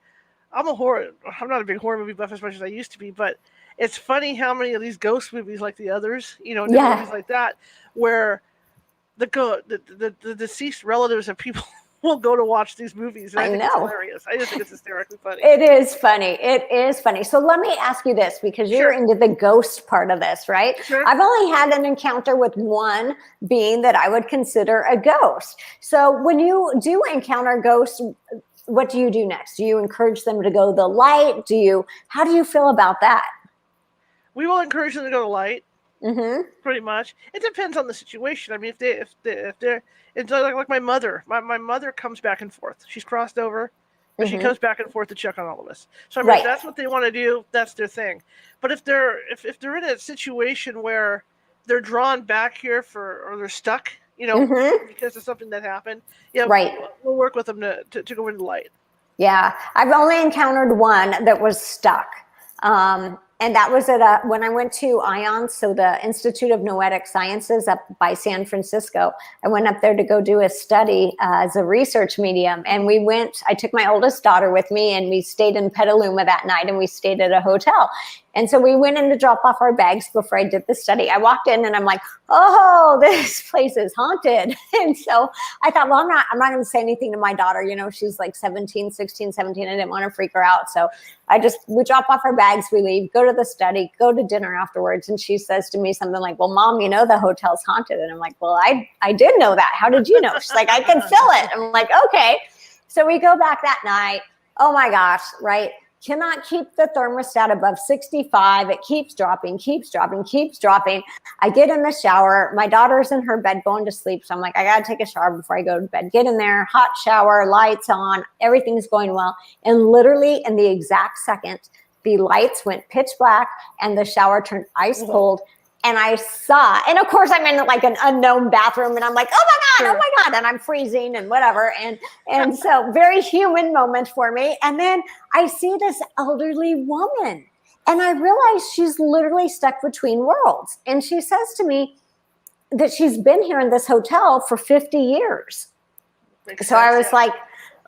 I'm not a big horror movie buff as much as I used to be, but it's funny how many of these ghost movies, like the others, movies like that, where the deceased relatives of people will go to watch these movies. And I think it's hilarious. I just think it's hysterically funny. It is funny. It is funny. So let me ask you this, because you're into the ghost part of this, right? Sure. I've only had an encounter with one being that I would consider a ghost. So when you do encounter ghosts, what do you do next? Do you encourage them to go to the light? How do you feel about that? We will encourage them to go to light. Pretty much. It depends on the situation. I mean, if they're it's like my mother. My mother comes back and forth. She's crossed over, but she comes back and forth to check on all of us. So I mean, if that's what they want to do, that's their thing. But if they're in a situation where they're drawn back here or they're stuck, because of something that happened, we'll work with them to go into light. Yeah, I've only encountered one that was stuck. And that was when I went to ION, so the Institute of Noetic Sciences up by San Francisco. I went up there to go do a study as a research medium. And I took my oldest daughter with me, and we stayed in Petaluma that night, and we stayed at a hotel. And so we went in to drop off our bags before I did the study. I walked in and I'm like, oh, this place is haunted. And so I thought, well, I'm not going to say anything to my daughter. You know, she's like 16, 17. I didn't want to freak her out. So we drop off our bags, we leave, go to the study, go to dinner afterwards. And she says to me something like, well, Mom, you know, the hotel's haunted. And I'm like, well, I did know that. How did you know? She's like, I can feel it. I'm like, okay. So we go back that night. Oh my gosh, right? Cannot keep the thermostat above 65. It keeps dropping. I get in the shower. My daughter's in her bed going to sleep. So I'm like, I got to take a shower before I go to bed. Get in there, hot shower, lights on, everything's going well. And literally in the exact second, the lights went pitch black and the shower turned ice cold. And I saw, and of course I'm in like an unknown bathroom and I'm like, oh my God, and I'm freezing and whatever. And so very human moment for me. And then I see this elderly woman and I realize she's literally stuck between worlds. And she says to me that she's been here in this hotel for 50 years. So I was like,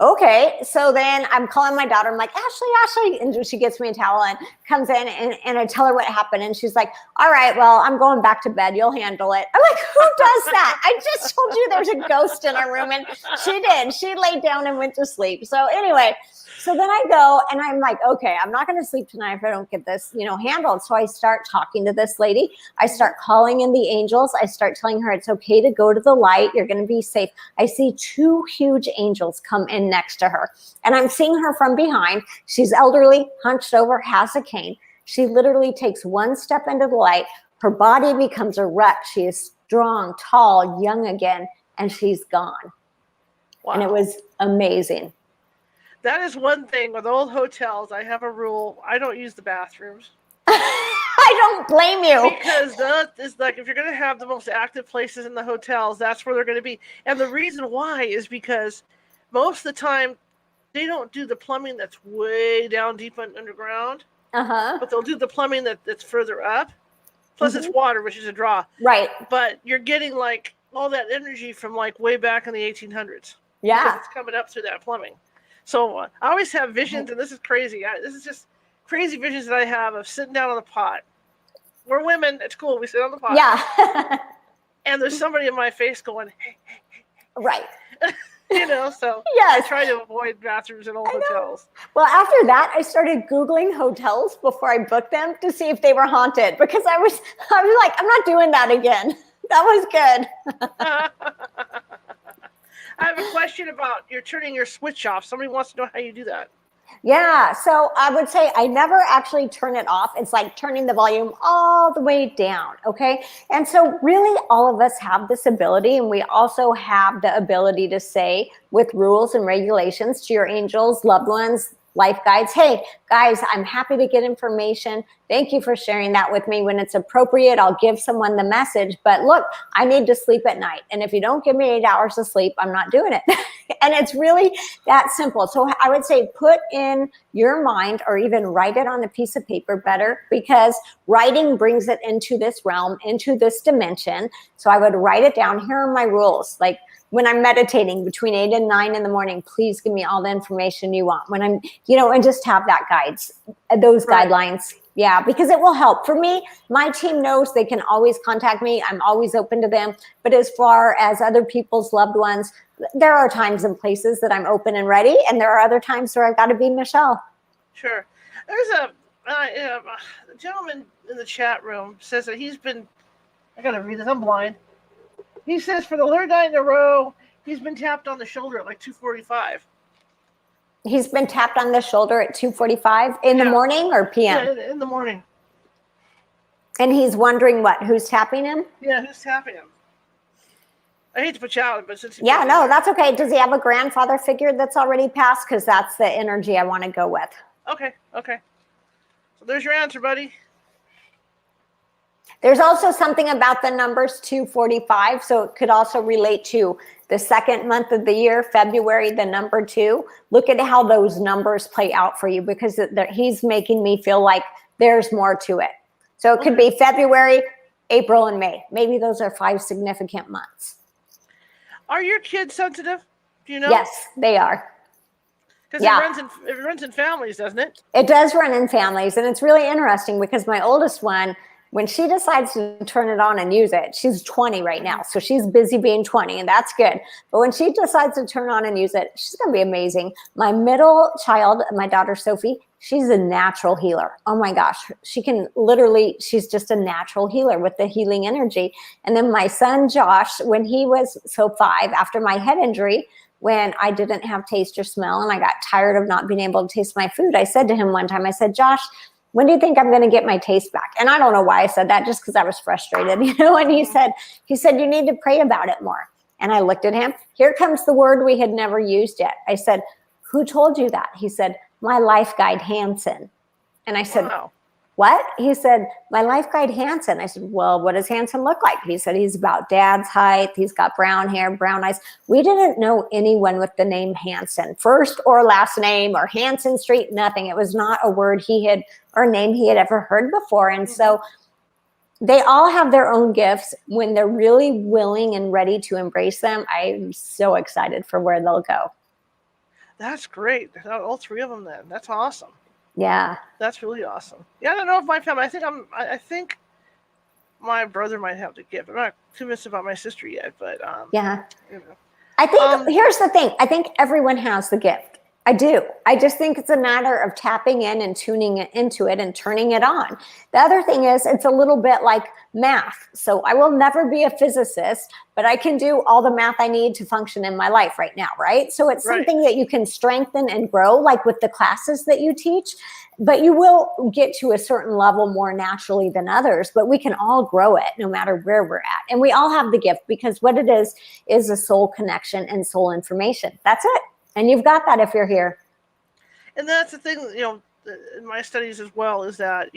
okay. So then I'm calling my daughter. I'm like, Ashley. And she gets me a towel and comes in and I tell her what happened. And she's like, all right, well, I'm going back to bed. You'll handle it. I'm like, who does that? I just told you there's a ghost in our room. And she did. She laid down and went to sleep. So anyway, so then I go and I'm like, okay, I'm not going to sleep tonight if I don't get this, handled. So I start talking to this lady. I start calling in the angels. I start telling her it's okay to go to the light. You're going to be safe. I see 2 huge angels come in next to her. And I'm seeing her from behind. She's elderly, hunched over, has a cane. She literally takes 1 step into the light. Her body becomes a wreck. She is strong, tall, young again, and she's gone. Wow. And it was amazing. That is one thing with old hotels. I have a rule. I don't use the bathrooms. I don't blame you. Because it's like if you're going to have the most active places in the hotels, that's where they're going to be. And the reason why is because most of the time they don't do the plumbing that's way down deep underground. But they'll do the plumbing that's further up. Plus it's water, which is a draw. Right. But you're getting like all that energy from like way back in the 1800s. Yeah. Because it's coming up through that plumbing. So I always have visions, and this is crazy. This is just crazy visions that I have of sitting down on the pot. We're women. It's cool. We sit on the pot. Yeah. And there's somebody in my face going, hey. Right. So yes. I try to avoid bathrooms in old hotels. Well, after that, I started Googling hotels before I booked them to see if they were haunted because I was like, I'm not doing that again. That was good. I have a question about you're turning your switch off. Somebody wants to know how you do that. Yeah, so I would say I never actually turn it off. It's like turning the volume all the way down, okay? And so really all of us have this ability, and we also have the ability to say with rules and regulations to your angels, loved ones, life guides, hey, guys, I'm happy to get information. Thank you for sharing that with me. When it's appropriate, I'll give someone the message. But look, I need to sleep at night. And if you don't give me 8 hours of sleep, I'm not doing it. And it's really that simple. So I would say put in your mind or even write it on a piece of paper better because writing brings it into this realm, into this dimension. So I would write it down. Here are my rules. Like, when I'm meditating between 8 and 9 in the morning, please give me all the information you want. When I'm, and just have that those guidelines. Yeah, because it will help. For me, my team knows they can always contact me. I'm always open to them. But as far as other people's loved ones, there are times and places that I'm open and ready. And there are other times where I've got to be Michelle. Sure. There's a gentleman in the chat room says that I got to read this, I'm blind. He says for the 3rd night in a row, he's been tapped on the shoulder at like 2:45. He's been tapped on the shoulder at 2:45 in the morning or PM? Yeah, in the morning. And he's wondering who's tapping him? Yeah, who's tapping him? I hate to put you out, but since that's okay. Does he have a grandfather figure that's already passed? Because that's the energy I want to go with. Okay. So there's your answer, buddy. There's also something about the numbers 245. So it could also relate to the 2nd month of the year, February, the number 2. Look at how those numbers play out for you because he's making me feel like there's more to it. So it could be February, April, and May. Maybe those are 5 significant months. Are your kids sensitive? Do you know? Yes, they are. Because Yeah. it runs in families, doesn't it? It does run in families, and it's really interesting because my oldest one, when she decides to turn it on and use it, she's 20 right now, so she's busy being 20, and that's good. But when she decides to turn on and use it, she's going to be amazing. My middle child, my daughter Sophie, she's a natural healer. Oh my gosh, she's just a natural healer with the healing energy. And then my son Josh, when he was 5, after my head injury, when I didn't have taste or smell and I got tired of not being able to taste my food, I said to him one time, I said, Josh, when do you think I'm going to get my taste back? And I don't know why I said that, just because I was frustrated, and he said, you need to pray about it more. And I looked at him. Here comes the word we had never used yet. I said, who told you that? He said, my life guide, Hanson. And I said, wow. What? He said, my life guide, Hanson. I said, well, what does Hanson look like? He said, he's about dad's height. He's got brown hair, brown eyes. We didn't know anyone with the name Hanson, first or last name, or Hanson Street, nothing. It was not a word or name he had ever heard before. And so they all have their own gifts. When they're really willing and ready to embrace them, I'm so excited for where they'll go. That's great. All 3 of them then. That's awesome. Yeah. That's really awesome. Yeah, I don't know if my family, I think my brother might have the gift. I'm not convinced about my sister yet, but yeah. I think here's the thing. I think everyone has the gift. I do. I just think it's a matter of tapping in and tuning into it and turning it on. The other thing is, it's a little bit like math. So I will never be a physicist, but I can do all the math I need to function in my life right now, right? So it's something that you can strengthen and grow, like with the classes that you teach, but you will get to a certain level more naturally than others, but we can all grow it no matter where we're at. And we all have the gift, because what it is a soul connection and soul information. That's it. And you've got that if you're here. And that's the thing, in my studies as well, is that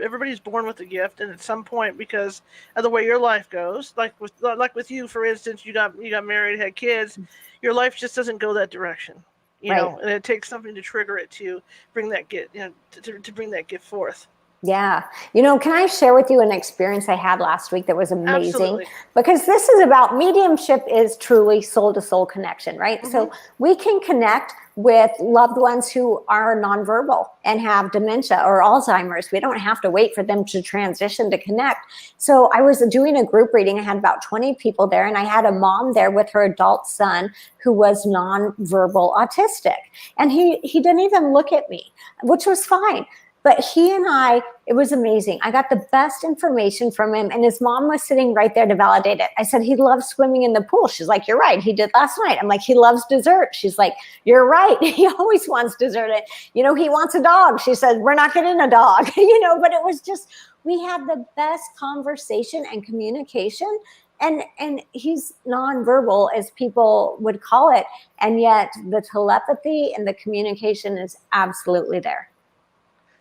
everybody's born with a gift, and at some point, because of the way your life goes, like with you, for instance, you got married, had kids, your life just doesn't go that direction, know, and it takes something to trigger it to bring that gift, to bring that gift forth. Yeah. Can I share with you an experience I had last week that was amazing? Absolutely. Because this is about mediumship is truly soul to soul connection, right? Mm-hmm. So we can connect with loved ones who are nonverbal and have dementia or Alzheimer's. We don't have to wait for them to transition to connect. So I was doing a group reading. I had about 20 people there, and I had a mom there with her adult son who was nonverbal autistic. And he didn't even look at me, which was fine. But he and it was amazing. I got the best information from him, and his mom was sitting right there to validate it. I said, he loves swimming in the pool. She's like, you're right. He did last night. I'm like, he loves dessert. She's like, you're right. He always wants dessert. He wants a dog. She said, we're not getting a dog, but it was just, we had the best conversation and communication. And he's nonverbal, as people would call it. And yet the telepathy and the communication is absolutely there.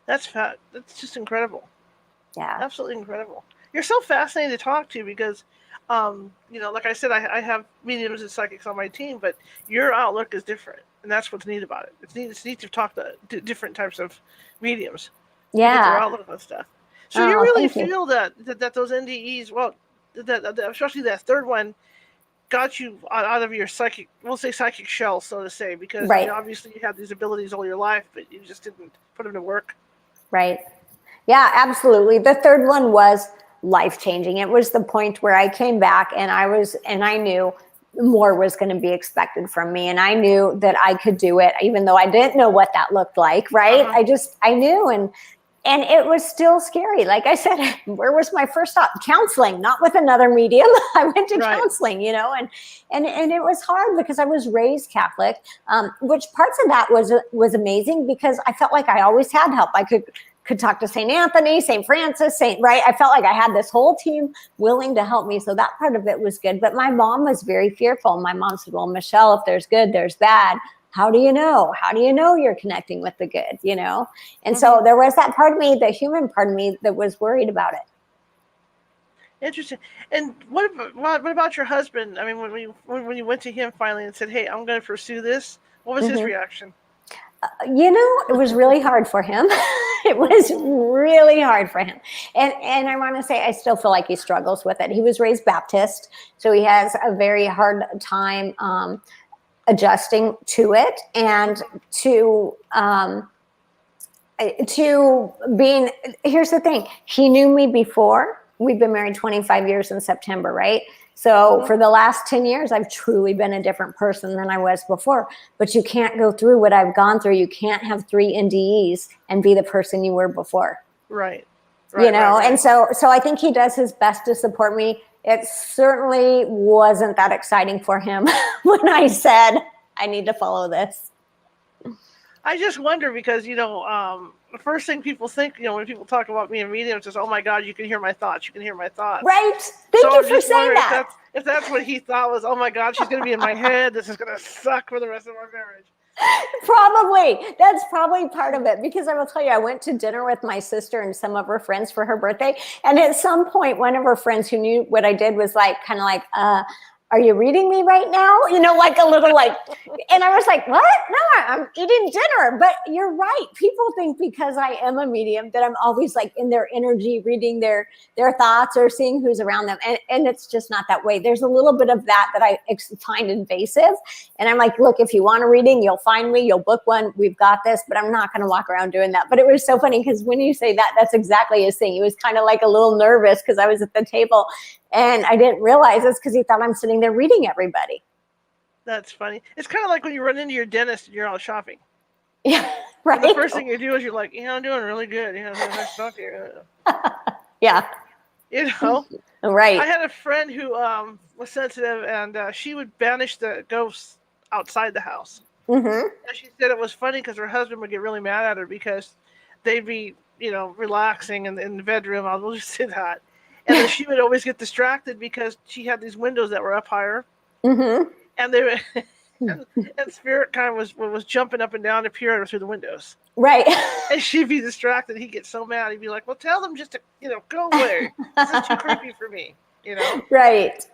That's just incredible. Yeah. Absolutely incredible. You're so fascinating to talk to because, like I said, I have mediums and psychics on my team, but your outlook is different. And that's what's neat about it. It's neat to talk to different types of mediums. Yeah. Their outlook on stuff. So you really feel that those NDEs, well, that especially that third one, got you out of your psychic shell, so to say, because obviously you had these abilities all your life, but you just didn't put them to work. Right. Yeah, absolutely. The third one was life-changing. It was the point where I came back and I knew more was going to be expected from me. And I knew that I could do it, even though I didn't know what that looked like. Right. I knew. And it was still scary. Like I said, where was my first stop? Counseling, not with another medium. I went to counseling, and it was hard because I was raised Catholic, which parts of that was amazing because I felt like I always had help. I could talk to St. Anthony, St. Francis, I felt like I had this whole team willing to help me. So that part of it was good. But my mom was very fearful. My mom said, well, Michelle, if there's good, there's bad. How do you know? How do you know you're connecting with the good, And so there was that part of me, the human part of me, that was worried about it. Interesting. And what about your husband? I mean, when you went to him finally and said, hey, I'm going to pursue this, what was his reaction? It was really hard for him. It was really hard for him. And I want to say, I still feel like he struggles with it. He was raised Baptist, so he has a very hard time adjusting to it and to being, here's the thing, he knew me before. We've been married 25 years in September, right? So for the last 10 years, I've truly been a different person than I was before. But you can't go through what I've gone through. You can't have 3 NDEs and be the person you were before. Right. You know, and so I think he does his best to support me. It certainly wasn't that exciting for him when I said, I need to follow this. I just wonder because, you know, the first thing people think, you know, when people talk about me in mediums is, oh my God, you can hear my thoughts. You can hear my thoughts. Right. Thank you for saying that. If that's what he thought was, oh my God, she's going to be in my head. This is going to suck for the rest of our marriage. Probably. That's probably part of it, because I will tell you, I went to dinner with my sister and some of her friends for her birthday. And at some point, one of her friends who knew what I did was like, kind of like, are you reading me right now? You know, like a little like, and I was like, what? No, I'm eating dinner. But you're right. People think because I am a medium that I'm always like in their energy, reading their thoughts or seeing who's around them. And it's just not that way. There's a little bit of that I find invasive. And I'm like, look, if you want a reading, you'll find me, you'll book one. We've got this, but I'm not going to walk around doing that. But it was so funny because when you say that, that's exactly his thing. He was kind of like a little nervous because I was at the table. And I didn't realize it's because he thought I'm sitting there reading everybody. That's funny. It's kind of like when you run into your dentist and you're out shopping. Yeah, right. And the first thing you do is you're like, yeah, I'm doing really good. Yeah, nice to talk to you. Yeah. You know? Right. I had a friend who was sensitive, and she would banish the ghosts outside the house. Mm-hmm. And she said it was funny because her husband would get really mad at her because they'd be, you know, relaxing in the bedroom. I'll just say that. And then she would always get distracted because she had these windows that were up higher. Mm-hmm. And they were, and spirit kind of was jumping up and down to peer at her through the windows. Right. And she'd be distracted. He'd get so mad. He'd be like, well, tell them just to, you know, go away. This is too creepy for me. You know? Right.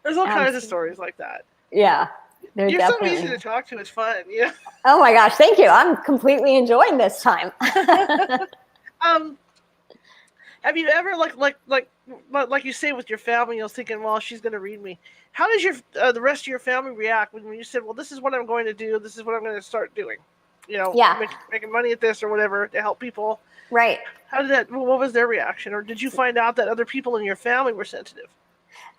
There's all kinds of stories like that. Yeah. You're definitely so easy to talk to. It's fun. Yeah. Oh my gosh. Thank you. I'm completely enjoying this time. Have you ever like you say with your family, you know, thinking, well, she's going to read me. How does your the rest of your family react when you said, well, this is what I'm going to do. This is what I'm going to start doing. You know, making money at this or whatever to help people. Right. How did that? What was their reaction? Or did you find out that other people in your family were sensitive?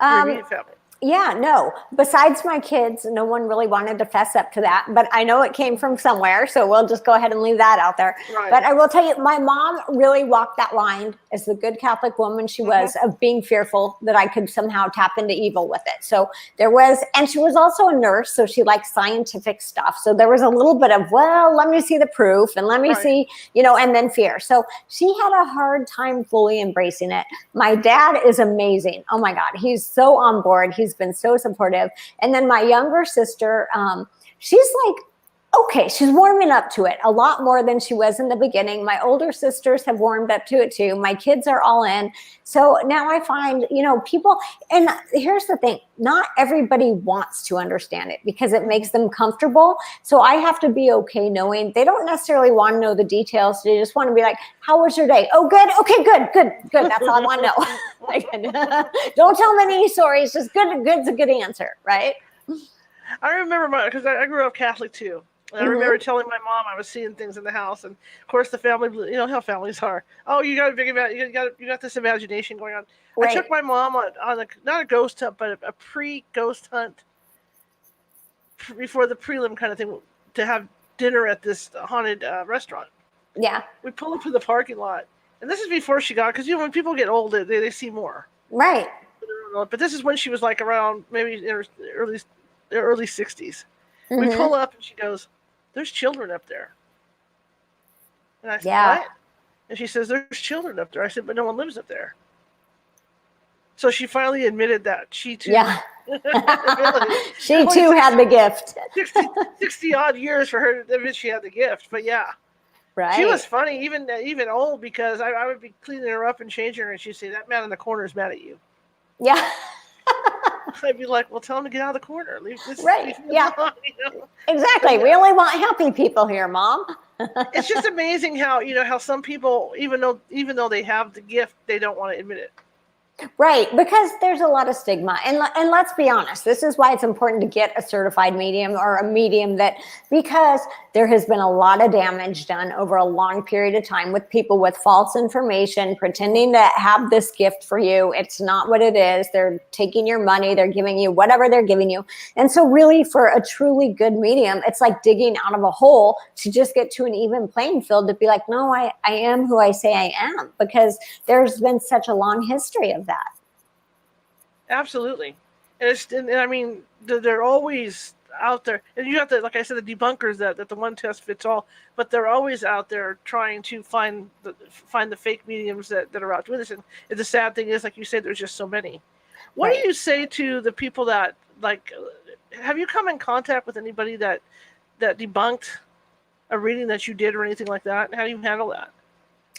Your immediate family. Yeah, no. Besides my kids, no one really wanted to fess up to that. But I know it came from somewhere, so we'll just go ahead and leave that out there. Right. But I will tell you, my mom really walked that line as the good Catholic woman she was, of being fearful that I could somehow tap into evil with it. So there was, and she was also a nurse, so she liked scientific stuff. So there was a little bit of, well, let me see the proof and let me see, you know, and then fear. So she had a hard time fully embracing it. My dad is amazing. Oh my God, he's so on board. He's been so supportive. And then my younger sister, she's like, okay, she's warming up to it a lot more than she was in the beginning. My older sisters have warmed up to it too. My kids are all in. So now I find, you know, people, and here's the thing, not everybody wants to understand it because it makes them comfortable. So I have to be okay knowing they don't necessarily want to know the details. They just want to be like, how was your day? Oh, good. Okay, good. That's all I want to know. Don't tell them any stories. Just good's a good answer, right? I remember because I grew up Catholic too. And I remember telling my mom I was seeing things in the house, and of course the family, you know how families are. Oh, you got a big you got this imagination going on. Right. I took my mom on not a ghost hunt, but a pre-ghost hunt before the prelim kind of thing to have dinner at this haunted restaurant. Yeah. We pull up to the parking lot, and this is before she got, because you know when people get old, they see more. Right. But this is when she was like around maybe in her early 60s. We pull up, and she goes, there's children up there. And I said, what? And she says, there's children up there. I said, but no one lives up there. So she finally admitted that she too. Yeah. She too had the gift. 60 odd years for her to admit she had the gift. But yeah. Right. She was funny, even old, because I would be cleaning her up and changing her, and she'd say, that man in the corner is mad at you. Yeah. I'd be like, well, tell him to get out of the corner. Leave this. Right. Yeah. Alone, you know? Exactly. We only want happy people here, Mom. It's just amazing how some people, even though they have the gift, they don't want to admit it. Right, because there's a lot of stigma. And let's be honest, this is why it's important to get a certified medium or a medium because there has been a lot of damage done over a long period of time with people with false information, pretending to have this gift for you. It's not what it is. They're taking your money, they're giving you whatever they're giving you. And so really for a truly good medium, it's like digging out of a hole to just get to an even playing field to be like, no, I am who I say I am, because there's been such a long history of that. Absolutely. And I mean, they're always out there. And you have to, like I said, the debunkers that the one test fits all, but they're always out there trying to find the fake mediums that are out doing this. And the sad thing is, like you said, there's just so many. What do you say to the people that, like, have you come in contact with anybody that debunked a reading that you did or anything like that? How do you handle that?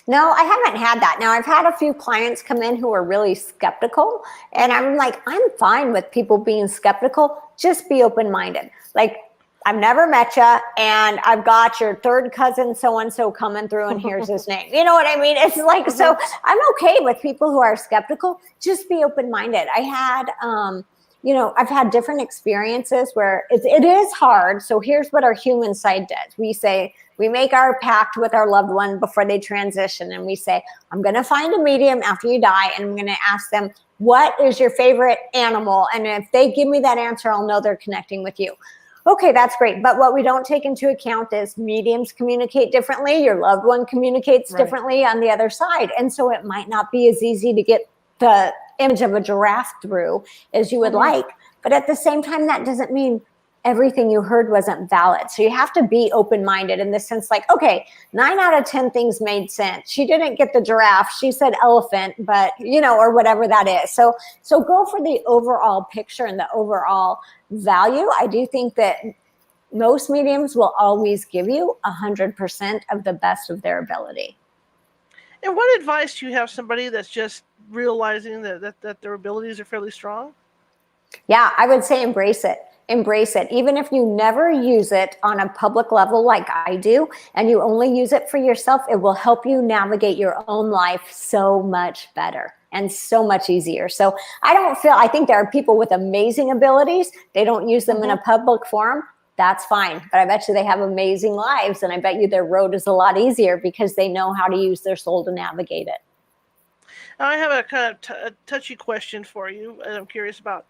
No, I haven't had that. Now, I've had a few clients come in who are really skeptical, and I'm like, I'm fine with people being skeptical. Just be open-minded. Like, I've never met you, and I've got your third cousin so-and-so coming through, and here's his name. You know what I mean? It's like, so I'm okay with people who are skeptical. Just be open-minded. I had, I've had different experiences where it is hard. So here's what our human side does. We make our pact with our loved one before they transition. And we say, I'm going to find a medium after you die. And I'm going to ask them, what is your favorite animal? And if they give me that answer, I'll know they're connecting with you. Okay, that's great. But what we don't take into account is mediums communicate differently. Your loved one communicates differently on the other side. And so it might not be as easy to get the image of a giraffe through as you would like. But at the same time, that doesn't mean everything you heard wasn't valid. So you have to be open-minded in the sense like, okay, 9 out of 10 things made sense. She didn't get the giraffe. She said elephant, but or whatever that is. So go for the overall picture and the overall value. I do think that most mediums will always give you 100% of the best of their ability. And what advice do you have somebody that's just realizing that their abilities are fairly strong? Yeah, I would say embrace it. Embrace it. Even if you never use it on a public level like I do, and you only use it for yourself, it will help you navigate your own life so much better and so much easier. So I think there are people with amazing abilities. They don't use them in a public forum. That's fine. But I bet you they have amazing lives. And I bet you their road is a lot easier because they know how to use their soul to navigate it. I have a kind of a touchy question for you, and I'm curious about.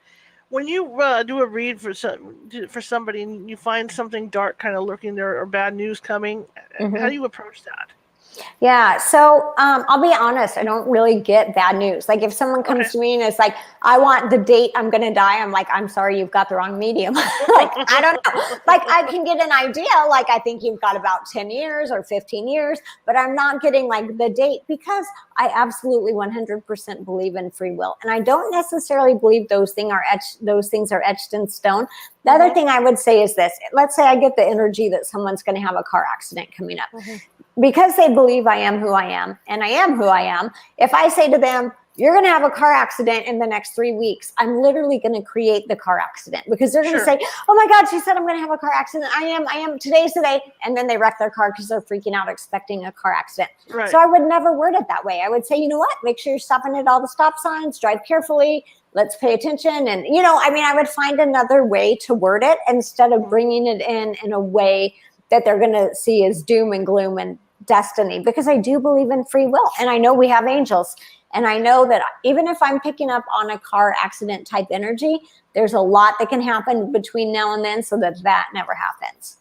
When you do a read for somebody and you find something dark kind of lurking there or bad news coming, how do you approach that? Yeah, so I'll be honest, I don't really get bad news. Like if someone comes to me and it's like, I want the date I'm going to die, I'm like, I'm sorry, you've got the wrong medium. Like, I don't know. Like I can get an idea, like I think you've got about 10 years or 15 years, but I'm not getting like the date because I absolutely 100% believe in free will. And I don't necessarily believe those things are etched in stone. The other thing I would say is this. Let's say I get the energy that someone's going to have a car accident coming up. Because they believe I am who I am, and I am who I am, if I say to them, you're going to have a car accident in the next 3 weeks, I'm literally going to create the car accident because they're going to say, oh my God, she said I'm going to have a car accident. I am, today's the day. And then they wreck their car because they're freaking out expecting a car accident. So I would never word it that way. I would say, you know what, make sure you're stopping at all the stop signs, drive carefully, let's pay attention. And, I would find another way to word it instead of bringing it in a way that they're going to see as doom and gloom and destiny, because I do believe in free will. And I know we have angels. And I know that even if I'm picking up on a car accident type energy, there's a lot that can happen between now and then so that never happens.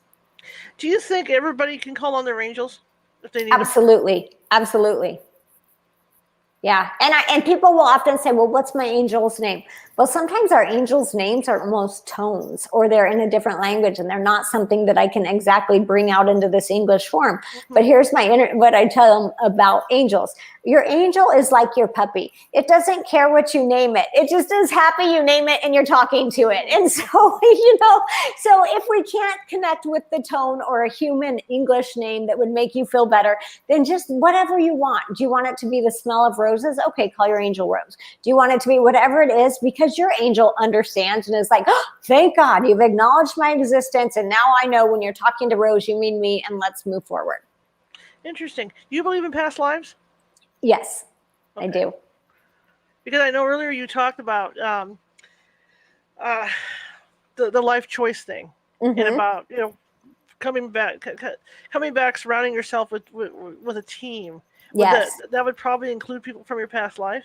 Do you think everybody can call on their angels if they need Absolutely. Absolutely. Yeah. And people will often say, well, what's my angel's name? Well, sometimes our angels' names are almost tones, or they're in a different language, and they're not something that I can exactly bring out into this English form. But here's what I tell them about angels. Your angel is like your puppy. It doesn't care what you name it. It just is happy you name it and you're talking to it. And so, so if we can't connect with the tone or a human English name that would make you feel better, then just whatever you want. Do you want it to be the smell of roses? Okay, call your angel Rose. Do you want it to be whatever it is? Because your angel understands and is like, oh, thank God, you've acknowledged my existence. And now I know when you're talking to Rose, you mean me, and let's move forward. Interesting. You believe in past lives? Yes, I do. Because I know earlier you talked about uh, the life choice thing, and Mm-hmm. about coming back, surrounding yourself with a team. Would Yes. that would probably include people from your past life?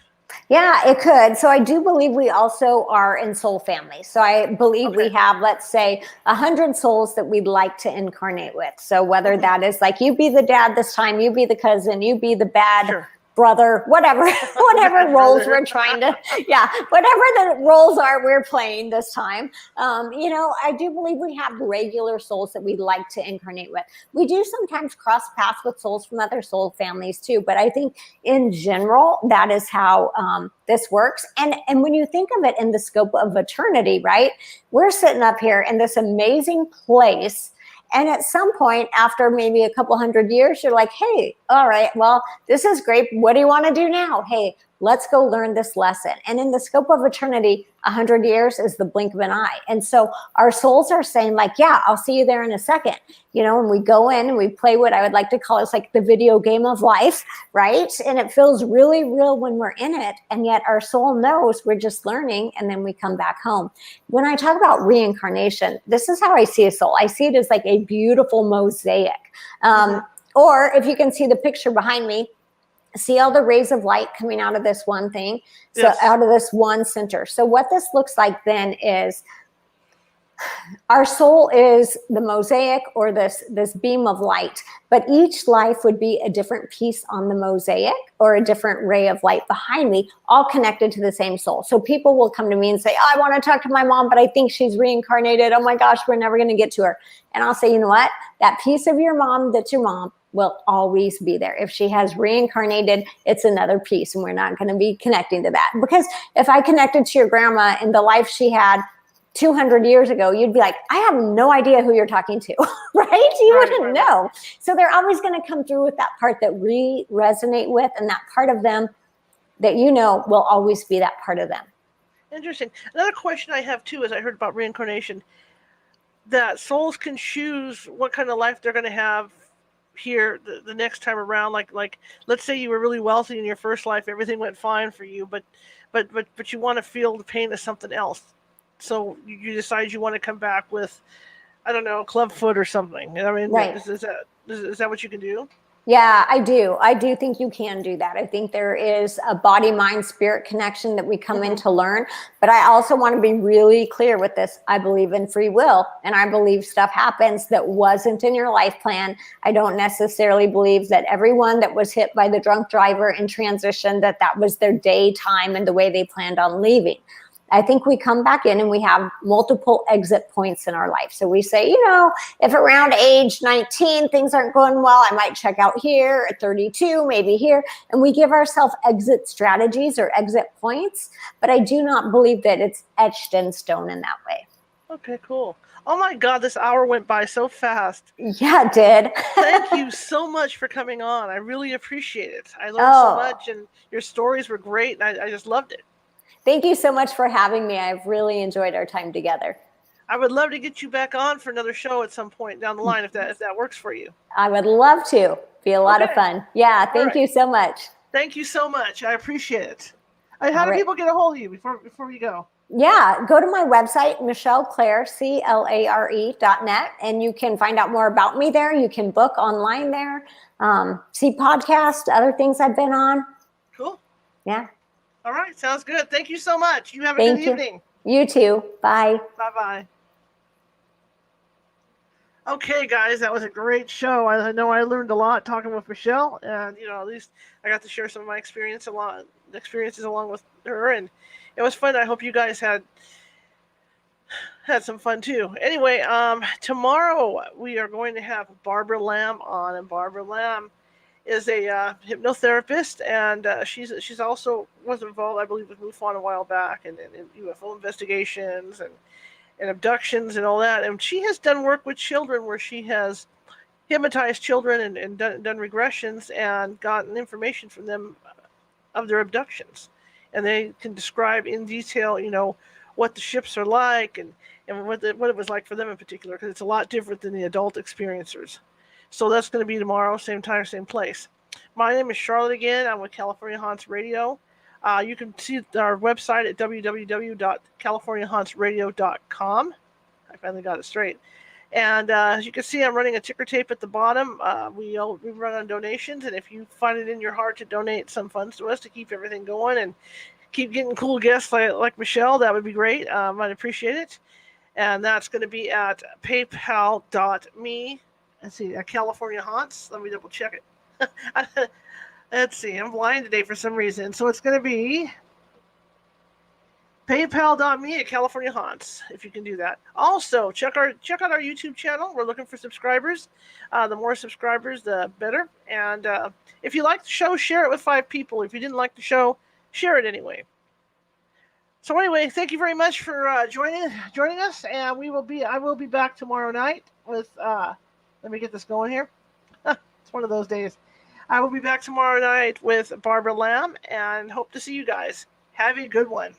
Yeah, it could. So I do believe we also are in soul families. So I believe we Okay. have, let's say, 100 souls that we'd like to incarnate with. So whether Mm-hmm. that is like you be the dad this time, you be the cousin, you be the bad Sure. brother, whatever, whatever Bad roles brother. we're trying to, yeah, whatever the roles are we're playing this time. I do believe we have regular souls that we'd like to incarnate with. We do sometimes cross paths with souls from other soul families too, but I think in general, that is how this works. And when you think of it in the scope of eternity, right? We're sitting up here in this amazing place. And at some point, after maybe a couple hundred years, you're like, hey, all right, well, this is great. What do you want to do now? Hey, let's go learn this lesson. And in the scope of eternity, 100 years is the blink of an eye. And so our souls are saying like, yeah, I'll see you there in a second. And we go in and we play what I would like to call it's like the video game of life, right? And it feels really real when we're in it. And yet our soul knows we're just learning, and then we come back home. When I talk about reincarnation, this is how I see a soul. I see it as like a beautiful mosaic. Mm-hmm. Or if you can see the picture behind me, see all the rays of light coming out of this one thing. So Yes. out of this one center. So what this looks like then is our soul is the mosaic, or this beam of light, but each life would be a different piece on the mosaic, or a different ray of light behind me, all connected to the same soul. So people will come to me and say, oh, I want to talk to my mom, but I think she's reincarnated. Oh my gosh, we're never going to get to her. And I'll say, you know what? That piece of your mom that's your mom will always be there. If she has reincarnated, it's another piece, and we're not going to be connecting to that. Because if I connected to your grandma in the life she had 200 years ago, you'd be like, I have no idea who you're talking to, right? You wouldn't know. So they're always going to come through with that part that we resonate with, and that part of them that will always be that part of them. Interesting. Another question I have too is, I heard about reincarnation, that souls can choose what kind of life they're going to have here the next time around. Like let's say you were really wealthy in your first life, everything went fine for you, but you want to feel the pain of something else. So you decide you want to come back with, I don't know, clubfoot or something. I mean, Right. is that what you can do? Yeah, I do. I do think you can do that. I think there is a body, mind, spirit connection that we come in to learn. But I also want to be really clear with this. I believe in free will, and I believe stuff happens that wasn't in your life plan. I don't necessarily believe that everyone that was hit by the drunk driver in transition, that was their day, time, and the way they planned on leaving. I think we come back in and we have multiple exit points in our life. So we say, if around age 19, things aren't going well, I might check out here. At 32, maybe here. And we give ourselves exit strategies or exit points. But I do not believe that it's etched in stone in that way. Okay, cool. Oh my God, this hour went by so fast. Yeah, it did. Thank you so much for coming on. I really appreciate it. I learned so much, and your stories were great, and I just loved it. Thank you so much for having me. I've really enjoyed our time together. I would love to get you back on for another show at some point down the line, if that works for you. I would love to. Be a lot of fun. Yeah, thank you so much. Thank you so much. I appreciate it. How do people get a hold of you before you go? Yeah, go to my website, Michelle Clare, CLARE.net, and you can find out more about me there. You can book online there, see podcasts, other things I've been on. Cool. Yeah. All right, sounds good. Thank you so much. You have a good evening. You too. Bye. Bye-bye. Okay, guys, that was a great show. I know I learned a lot talking with Michelle, and at least I got to share some of my experiences along with her, and it was fun. I hope you guys had some fun too. Anyway, tomorrow we are going to have Barbara Lamb on, and Barbara Lamb is a hypnotherapist, and she's also was involved, I believe, with MUFON a while back, and UFO investigations and abductions and all that. And she has done work with children where she has hypnotized children and done regressions and gotten information from them of their abductions. And they can describe in detail, what the ships are like and what it was like for them in particular, because it's a lot different than the adult experiencers. So that's going to be tomorrow, same time, same place. My name is Charlotte again. I'm with California Haunts Radio. You can see our website at www.californiahauntsradio.com. I finally got it straight. And as you can see, I'm running a ticker tape at the bottom. We run on donations, and if you find it in your heart to donate some funds to us to keep everything going and keep getting cool guests like Michelle, that would be great. I'd appreciate it. And that's going to be at paypal.me. Let's see, at California Haunts. Let me double check it. Let's see, I'm blind today for some reason. So it's going to be paypal.me at California Haunts, if you can do that. Also, check out our YouTube channel. We're looking for subscribers. The more subscribers, the better. And if you like the show, share it with 5 people. If you didn't like the show, share it anyway. So anyway, thank you very much for joining us, and I will be back tomorrow night with. Let me get this going here. It's one of those days. I will be back tomorrow night with Barbara Lamb, and hope to see you guys. Have a good one.